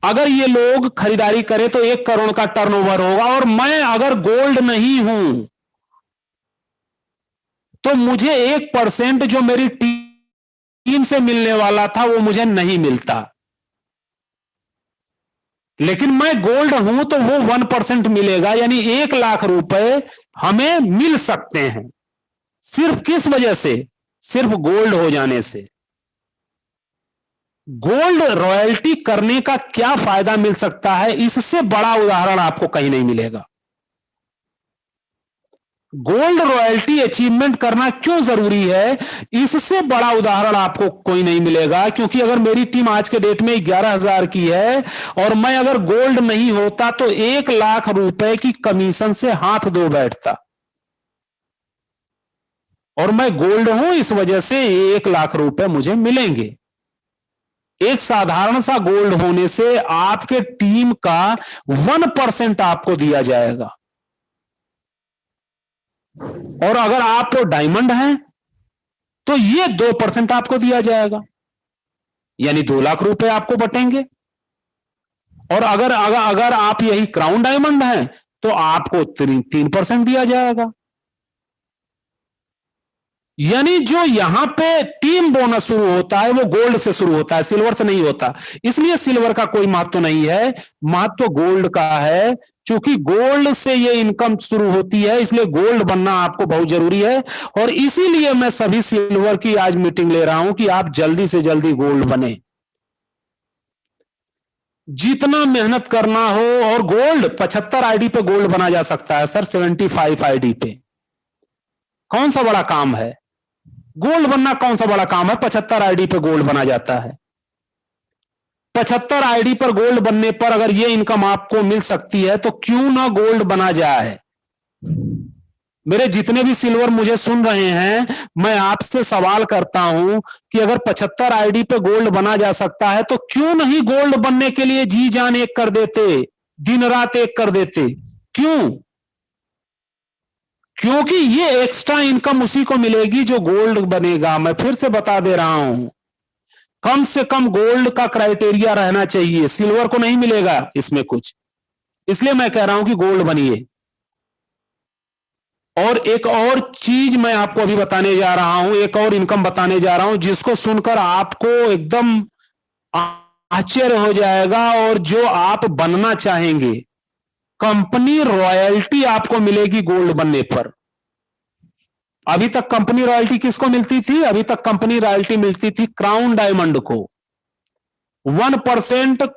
S1: अगर ये लोग खरीदारी करें तो 1 करोड़ का टर्नओवर होगा। और मैं अगर गोल्ड नहीं हूं तो मुझे 1% जो मेरी टीम से मिलने वाला था वो मुझे नहीं मिलता। लेकिन मैं गोल्ड हूं तो वो 1% मिलेगा, यानी 1 लाख रुपए हमें मिल सकते हैं। सिर्फ किस वजह से? सिर्फ गोल्ड हो जाने से। गोल्ड रॉयल्टी करने का क्या फायदा मिल सकता है, इससे बड़ा उदाहरण आपको कहीं नहीं मिलेगा। गोल्ड रॉयल्टी अचीवमेंट करना क्यों जरूरी है, इससे बड़ा उदाहरण आपको कोई नहीं मिलेगा। क्योंकि अगर मेरी टीम आज के डेट में 11,000 की है और मैं अगर गोल्ड नहीं होता तो 1 लाख रुपए की कमीशन से हाथ धो बैठता। और मैं गोल्ड हूं, इस वजह से 1 लाख रुपए मुझे मिलेंगे। एक साधारण सा गोल्ड होने से आपके टीम का 1% आपको दिया जाएगा। और अगर आप डायमंड हैं तो ये 2% आपको दिया जाएगा, यानी 2 लाख रुपए आपको बटेंगे। और अगर आप यही क्राउन डायमंड हैं तो आपको 3% दिया जाएगा। यानी जो यहां पे टीम बोनस शुरू होता है वो गोल्ड से शुरू होता है, सिल्वर से नहीं होता। इसलिए सिल्वर का कोई महत्व नहीं है, महत्व गोल्ड का है। चूंकि गोल्ड से ये इनकम शुरू होती है इसलिए गोल्ड बनना आपको बहुत जरूरी है। और इसीलिए मैं सभी सिल्वर की आज मीटिंग ले रहा हूं कि आप जल्दी से जल्दी गोल्ड बने, जितना मेहनत करना हो। और गोल्ड 75 आईडी पे गोल्ड बना जा सकता है सर, 75 आईडी पे। कौन सा बड़ा काम है गोल्ड बनना, कौन सा बड़ा काम है? 75 आईडी पे गोल्ड बना जाता है। 75 आईडी पर गोल्ड बनने पर अगर ये इनकम आपको मिल सकती है तो क्यों ना गोल्ड बना जाए। मेरे जितने भी सिल्वर मुझे सुन रहे हैं, मैं आपसे सवाल करता हूं कि अगर 75 आईडी पे गोल्ड बना जा सकता है तो क्यों नहीं गोल्ड बनने के लिए जी जान एक कर देते, दिन रात एक कर देते? क्यों? क्योंकि ये एक्स्ट्रा इनकम उसी को मिलेगी जो गोल्ड बनेगा। मैं फिर से बता दे रहा हूं, कम से कम गोल्ड का क्राइटेरिया रहना चाहिए, सिल्वर को नहीं मिलेगा इसमें कुछ, इसलिए मैं कह रहा हूं कि गोल्ड बनिए। और एक और चीज मैं आपको अभी बताने जा रहा हूं, एक और इनकम बताने जा रहा हूं जिसको सुनकर आपको एकदम आश्चर्य हो जाएगा और जो आप बनना चाहेंगे। कंपनी रॉयल्टी आपको मिलेगी गोल्ड बनने पर। अभी तक कंपनी रॉयल्टी किसको मिलती थी? अभी तक कंपनी रॉयल्टी मिलती थी क्राउन डायमंड को। 1%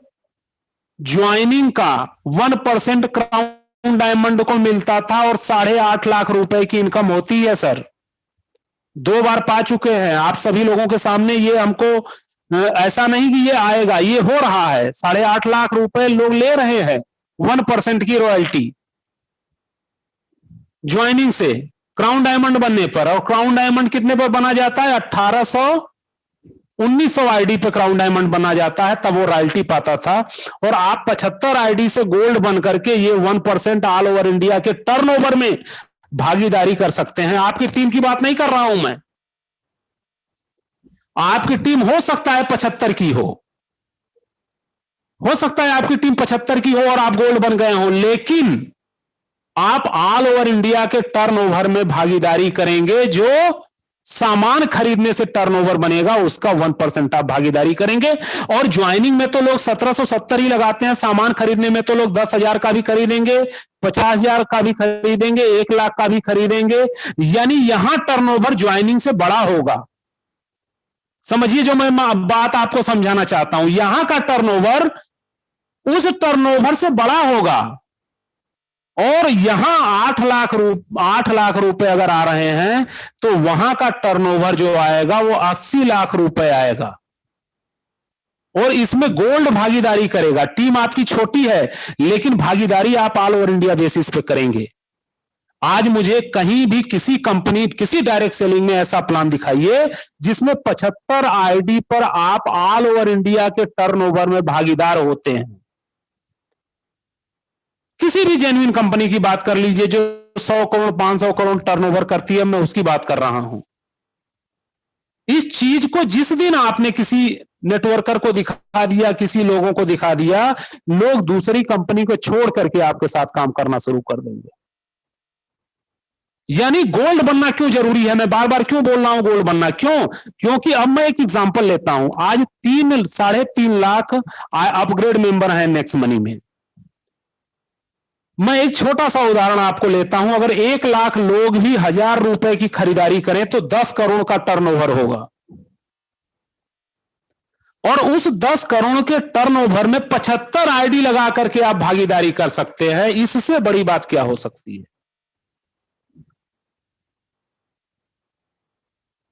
S1: ज्वाइनिंग का 1% क्राउन डायमंड को मिलता था और 8.5 लाख रुपए की इनकम होती है सर। 2 बार पा चुके हैं आप सभी लोगों के सामने। ये हमको ऐसा नहीं कि ये आएगा, ये हो रहा है। 8.5 लाख रुपए लोग ले रहे हैं 1% की रॉयल्टी ज्वाइनिंग से क्राउन डायमंड बनने पर। और क्राउन डायमंड कितने पर बना जाता है? 1900 आईडी पे क्राउन डायमंड बना जाता है, तब वो रॉयल्टी पाता था। और आप 75 आईडी से गोल्ड बन करके ये 1% ऑल ओवर इंडिया के टर्नओवर में भागीदारी कर सकते हैं। आपकी टीम की बात नहीं कर रहा हूं मैं। आपकी टीम हो सकता है 75 की हो सकता है आपकी टीम 75 की हो और आप गोल्ड बन गए हो, लेकिन आप ऑल ओवर इंडिया के टर्नओवर में भागीदारी करेंगे। जो सामान खरीदने से टर्नओवर बनेगा उसका 1% आप भागीदारी करेंगे। और ज्वाइनिंग में तो लोग 1770 ही लगाते हैं, सामान खरीदने में तो लोग 10,000 का भी खरीदेंगे, 50,000 का भी खरीदेंगे, 1 लाख का भी खरीदेंगे। यानी यहां टर्नओवर ज्वाइनिंग से बड़ा होगा। समझिए जो मैं बात आपको समझाना चाहता हूं, यहां का टर्नओवर उस टर्नओवर से बड़ा होगा। और यहां 8 लाख रुपए अगर आ रहे हैं तो वहां का टर्नओवर जो आएगा वो 80 लाख रुपए आएगा। और इसमें गोल्ड भागीदारी करेगा। टीम आपकी छोटी है लेकिन भागीदारी आप ऑल ओवर इंडिया बेसिस पे करेंगे। आज मुझे कहीं भी किसी कंपनी किसी डायरेक्ट सेलिंग में ऐसा प्लान दिखाइए जिसमें 75 आईडी पर आप ऑल ओवर इंडिया के टर्नओवर में भागीदार होते हैं। किसी भी जेन्युइन कंपनी की बात कर लीजिए जो 100 करोड़ 500 करोड़ टर्नओवर करती है, मैं उसकी बात कर रहा हूं। इस चीज को जिस दिन आपने किसी नेटवर्कर को दिखा दिया, किसी लोगों को दिखा दिया, लोग दूसरी कंपनी को छोड़ करके आपके साथ काम करना शुरू कर देंगे। यानी गोल्ड बनना क्यों जरूरी है? मैं बार बार क्यों बोल रहा हूं गोल्ड बनना? क्यों? क्योंकि अब मैं एक एग्जांपल लेता हूं। आज 3-3.5 लाख अपग्रेड मेंबर हैं नेक्स्ट मनी में। मैं एक छोटा सा उदाहरण आपको लेता हूं। अगर 1 लाख लोग भी 1000 रुपए की खरीदारी करें तो 10 करोड़ का टर्नओवर होगा। और उस 10 करोड़ के टर्नओवर में 75 आईडी लगा करके आप भागीदारी कर सकते हैं। इससे बड़ी बात क्या हो सकती है?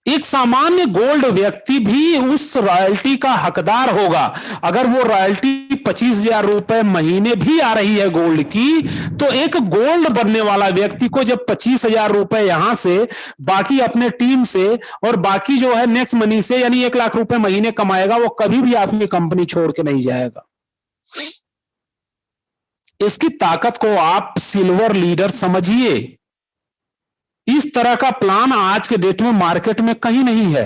S1: एक सामान्य गोल्ड व्यक्ति भी उस रॉयल्टी का हकदार होगा। अगर वो रॉयल्टी 25,000 रुपए महीने भी आ रही है गोल्ड की, तो एक गोल्ड बनने वाला व्यक्ति को जब 25,000 रुपए यहां से, बाकी अपने टीम से और बाकी जो है नेक्स्ट मनी से, यानी 1 लाख रुपए महीने कमाएगा, वो कभी भी आपकी कंपनी छोड़ के नहीं जाएगा। इसकी ताकत को आप सिल्वर लीडर समझिए। इस तरह का प्लान आज के डेट में मार्केट में कहीं नहीं है।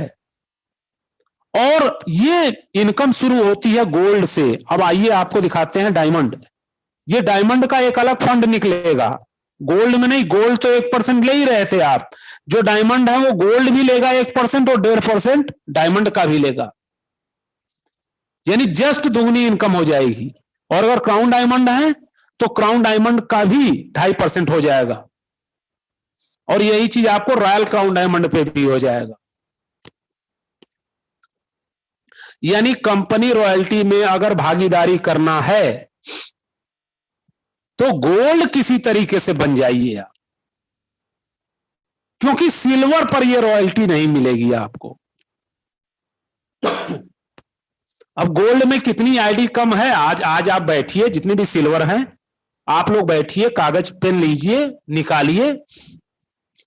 S1: और ये इनकम शुरू होती है गोल्ड से। अब आइए आपको दिखाते हैं डायमंड। ये डायमंड का एक अलग फंड निकलेगा, गोल्ड में नहीं। गोल्ड तो 1% ले ही रहे थे आप। जो डायमंड है वो गोल्ड भी लेगा 1% और 1.5% डायमंड का भी लेगा। यानी जस्ट दुगनी इनकम हो जाएगी। और अगर क्राउन डायमंड है तो क्राउन डायमंड का भी 2.5% हो जाएगा। और यही चीज आपको रॉयल क्राउन डायमंड पे भी हो जाएगा। यानी कंपनी रॉयल्टी में अगर भागीदारी करना है तो गोल्ड किसी तरीके से बन जाइए आप, क्योंकि सिल्वर पर यह रॉयल्टी नहीं मिलेगी आपको। अब गोल्ड में कितनी आईडी कम है? आज आप बैठिए, जितने भी सिल्वर हैं आप लोग बैठिए, कागज पेन लीजिए, निकालिए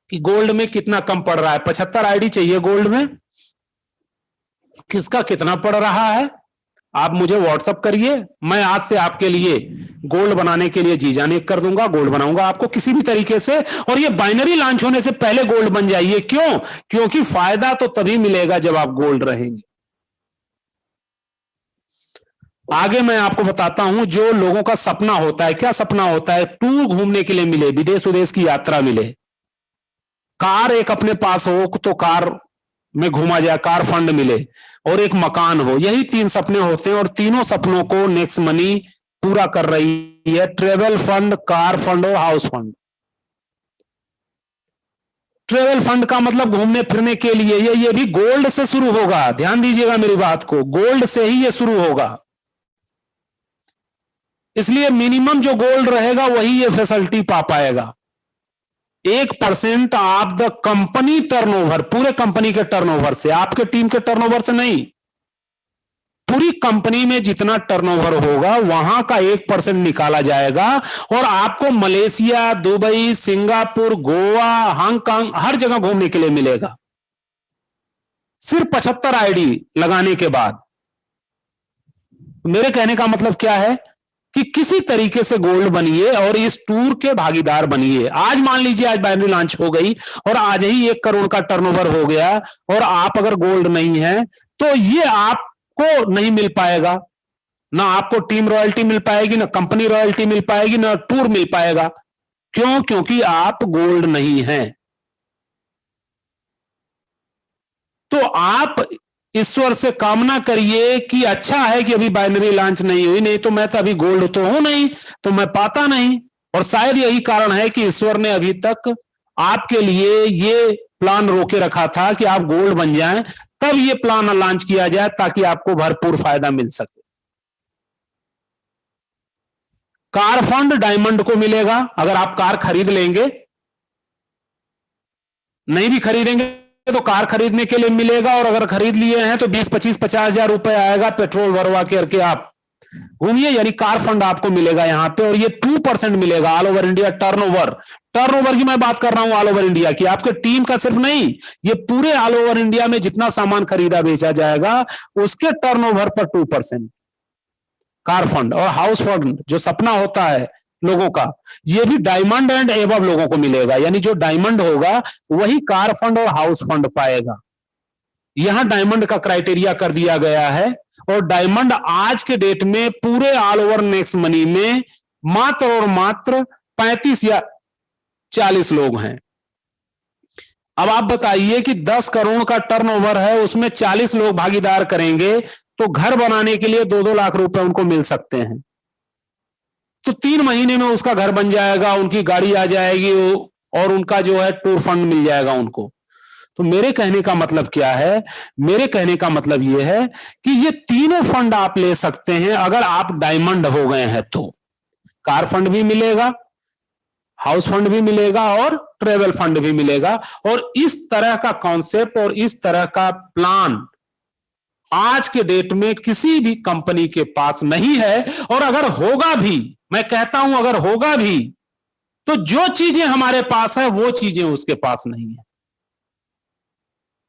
S1: कि गोल्ड में कितना कम पड़ रहा है। 75 आईडी चाहिए गोल्ड में, किसका कितना पड़ रहा है? आप मुझे व्हाट्सअप करिए, मैं आज से आपके लिए गोल्ड बनाने के लिए जी जाने कर दूंगा, गोल्ड बनाऊंगा आपको किसी भी तरीके से। और ये बाइनरी लॉन्च होने से पहले गोल्ड बन जाइए। क्यों? क्योंकि फायदा तो तभी मिलेगा जब आप गोल्ड रहेंगे। आगे मैं आपको बताता हूं, जो लोगों का सपना होता है, क्या सपना होता है? टूर घूमने के लिए मिले, विदेश विदेश की यात्रा मिले, कार एक अपने पास हो तो कार में घूमा जाए, कार फंड मिले, और एक मकान हो। यही 3 सपने होते हैं और तीनों सपनों को नेक्स्ट मनी पूरा कर रही है। ट्रेवल फंड, कार फंड और हाउस फंड। ट्रेवल फंड का मतलब घूमने फिरने के लिए, ये भी गोल्ड से शुरू होगा। ध्यान दीजिएगा मेरी बात को, गोल्ड से ही ये शुरू होगा। इसलिए मिनिमम जो गोल्ड रहेगा वही ये फैसिलिटी पा पाएगा। 1% ऑफ द कंपनी टर्नओवर, पूरे कंपनी के टर्नओवर से, आपके टीम के टर्नओवर से नहीं, पूरी कंपनी में जितना टर्नओवर होगा वहां का 1% निकाला जाएगा और आपको Malaysia, Dubai, Singapore, Goa, Hong Kong हर जगह घूमने के लिए मिलेगा, सिर्फ 75 आईडी लगाने के बाद। मेरे कहने का मतलब क्या है कि किसी तरीके से गोल्ड बनिए और इस टूर के भागीदार बनिए। आज मान लीजिए आज बाइनरी लॉन्च हो गई और आज ही 1 करोड़ का टर्नओवर हो गया और आप अगर गोल्ड नहीं है तो ये आपको नहीं मिल पाएगा। ना आपको टीम रॉयल्टी मिल पाएगी, ना कंपनी रॉयल्टी मिल पाएगी, ना टूर मिल पाएगा। क्यों? क्योंकि आप गोल्ड नहीं हैं। तो आप ईश्वर से कामना करिए कि अच्छा है कि अभी बाइनरी लॉन्च नहीं हुई, नहीं तो मैं तो अभी गोल्ड तो हूं नहीं, तो मैं पाता नहीं। और शायद यही कारण है कि ईश्वर ने अभी तक आपके लिए ये प्लान रोके रखा था कि आप गोल्ड बन जाएं, तब ये प्लान लॉन्च किया जाए ताकि आपको भरपूर फायदा मिल सके। कार फंड डायमंड को मिलेगा अगर आप कार खरीद लेंगे, नहीं भी खरीदेंगे तो कार खरीदने के लिए मिलेगा, और अगर खरीद लिए हैं तो 20, 25, 50 हजार रुपए आएगा पेट्रोल भरवा करके आप घूमिए। यानी कार फंड आपको मिलेगा यहां पे, और ये 2% मिलेगा all over India turnover. Turnover की मैं बात कर रहा हूं ऑल ओवर इंडिया की, आपके टीम का सिर्फ नहीं, ये पूरे ऑल ओवर इंडिया में जितना सामान खरीदा बेचा जाएगा उसके टर्नओवर पर 2% कार फंड। और हाउस फंड जो सपना होता है लोगों का, ये भी डायमंड एंड एबव लोगों को मिलेगा। यानी जो डायमंड होगा वही कार फंड और हाउस फंड पाएगा। यहां डायमंड का क्राइटेरिया कर दिया गया है, और डायमंड आज के डेट में पूरे ऑल ओवर नेक्स्ट मनी में मात्र और मात्र 35 या 40 लोग हैं। अब आप बताइए कि 10 करोड़ का टर्नओवर है, उसमें 40 लोग भागीदार करेंगे तो घर बनाने के लिए 2-2 लाख रुपए उनको मिल सकते हैं। तो 3 महीने में उसका घर बन जाएगा, उनकी गाड़ी आ जाएगी और उनका जो है टूर फंड मिल जाएगा उनको। तो मेरे कहने का मतलब क्या है? मेरे कहने का मतलब यह है कि ये तीनों फंड आप ले सकते हैं अगर आप डायमंड हो गए हैं तो। कार फंड भी मिलेगा, हाउस फंड भी मिलेगा और ट्रेवल फंड भी मिलेगा। और इस तरह का कॉन्सेप्ट और इस तरह का प्लान आज के डेट में किसी भी कंपनी के पास नहीं है। और अगर होगा भी, मैं कहता हूं अगर होगा भी, तो जो चीजें हमारे पास है वो चीजें उसके पास नहीं है।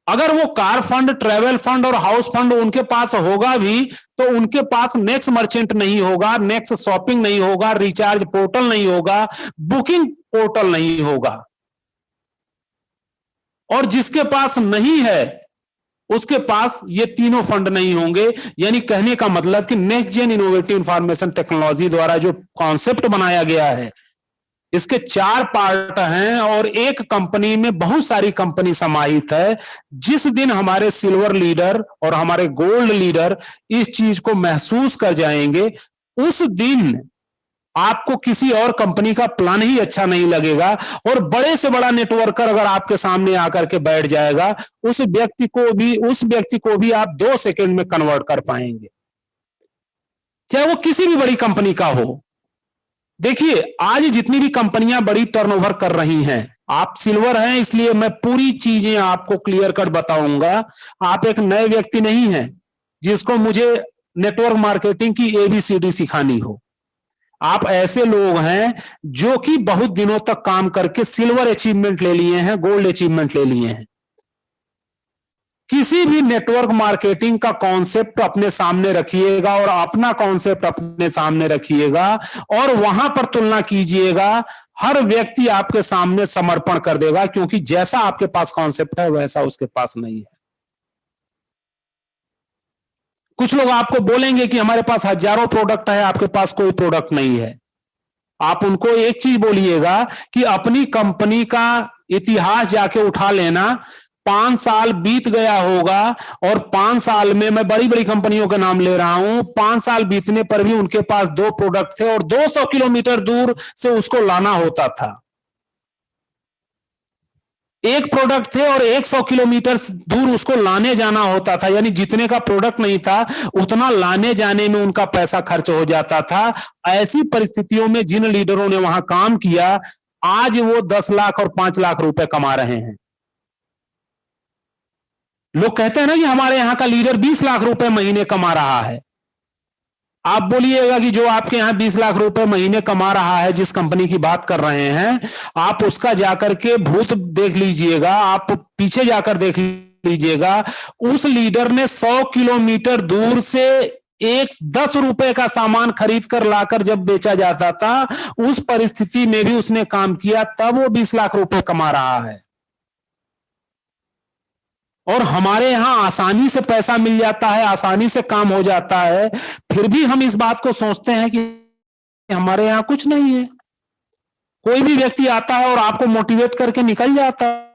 S1: अगर वो कार फंड, ट्रेवल फंड और हाउस फंड उनके पास होगा भी तो उनके पास नेक्स्ट मर्चेंट नहीं होगा, नेक्स्ट शॉपिंग नहीं होगा, रिचार्ज पोर्टल नहीं होगा, बुकिंग पोर्टल नहीं होगा। और जिसके पास नहीं है उसके पास ये तीनों फंड नहीं होंगे। यानी कहने का मतलब कि next gen innovative information technology द्वारा जो कॉन्सेप्ट बनाया गया है, इसके 4 पार्ट हैं और एक कंपनी में बहुत सारी कंपनी समाहित है। जिस दिन हमारे सिल्वर लीडर और हमारे गोल्ड लीडर इस चीज को महसूस कर जाएंगे, उस दिन आपको किसी और कंपनी का प्लान ही अच्छा नहीं लगेगा। और बड़े से बड़ा नेटवर्कर अगर आपके सामने आकर के बैठ जाएगा, उस व्यक्ति को भी आप 2 सेकंड में कन्वर्ट कर पाएंगे, चाहे वो किसी भी बड़ी कंपनी का हो। देखिए आज जितनी भी कंपनियां बड़ी टर्नओवर कर रही हैं, आप सिल्वर हैं इसलिए मैं पूरी चीजें आपको क्लियर कट बताऊंगा। आप एक नए व्यक्ति नहीं हैं जिसको मुझे नेटवर्क मार्केटिंग की ABCD सिखानी हो। आप ऐसे लोग हैं जो कि बहुत दिनों तक काम करके सिल्वर अचीवमेंट ले लिए हैं, गोल्ड अचीवमेंट ले लिए हैं। किसी भी नेटवर्क मार्केटिंग का कॉन्सेप्ट अपने सामने रखिएगा और अपना कॉन्सेप्ट अपने सामने रखिएगा और वहां पर तुलना कीजिएगा। हर व्यक्ति आपके सामने समर्पण कर देगा, क्योंकि जैसा आपके पास कॉन्सेप्ट है वैसा उसके पास नहीं है। कुछ लोग आपको बोलेंगे कि हमारे पास हजारों प्रोडक्ट है, आपके पास कोई प्रोडक्ट नहीं है। आप उनको एक चीज बोलिएगा कि अपनी कंपनी का इतिहास जाके उठा लेना। 5 साल बीत गया होगा और 5 साल में, मैं बड़ी बड़ी कंपनियों के नाम ले रहा हूं, 5 साल बीतने पर भी उनके पास 2 प्रोडक्ट थे और 200 किलोमीटर दूर से उसको लाना होता था। एक प्रोडक्ट थे और 100 किलोमीटर दूर उसको लाने जाना होता था, यानी जितने का प्रोडक्ट नहीं था उतना लाने जाने में उनका पैसा खर्च हो जाता था। ऐसी परिस्थितियों में जिन लीडरों ने वहां काम किया, आज वो 10 लाख और 5 लाख रुपए कमा रहे हैं। लोग कहते हैं ना कि हमारे यहां का लीडर 20 लाख रुपए महीने कमा रहा है। आप बोलिएगा कि जो आपके यहां 20 लाख रुपए महीने कमा रहा है, जिस कंपनी की बात कर रहे हैं, आप उसका जाकर के भूत देख लीजिएगा, आप पीछे जाकर देख लीजिएगा। उस लीडर ने 100 किलोमीटर दूर से एक 10 रुपए का सामान खरीद कर लाकर जब बेचा जाता था, उस परिस्थिति में भी उसने काम किया, तब वो 20 लाख रुपए कमा रहा है। और हमारे यहां आसानी से पैसा मिल जाता है, आसानी से काम हो जाता है, फिर भी हम इस बात को सोचते हैं कि हमारे यहां कुछ नहीं है। कोई भी व्यक्ति आता है और आपको मोटिवेट करके निकल जाता है।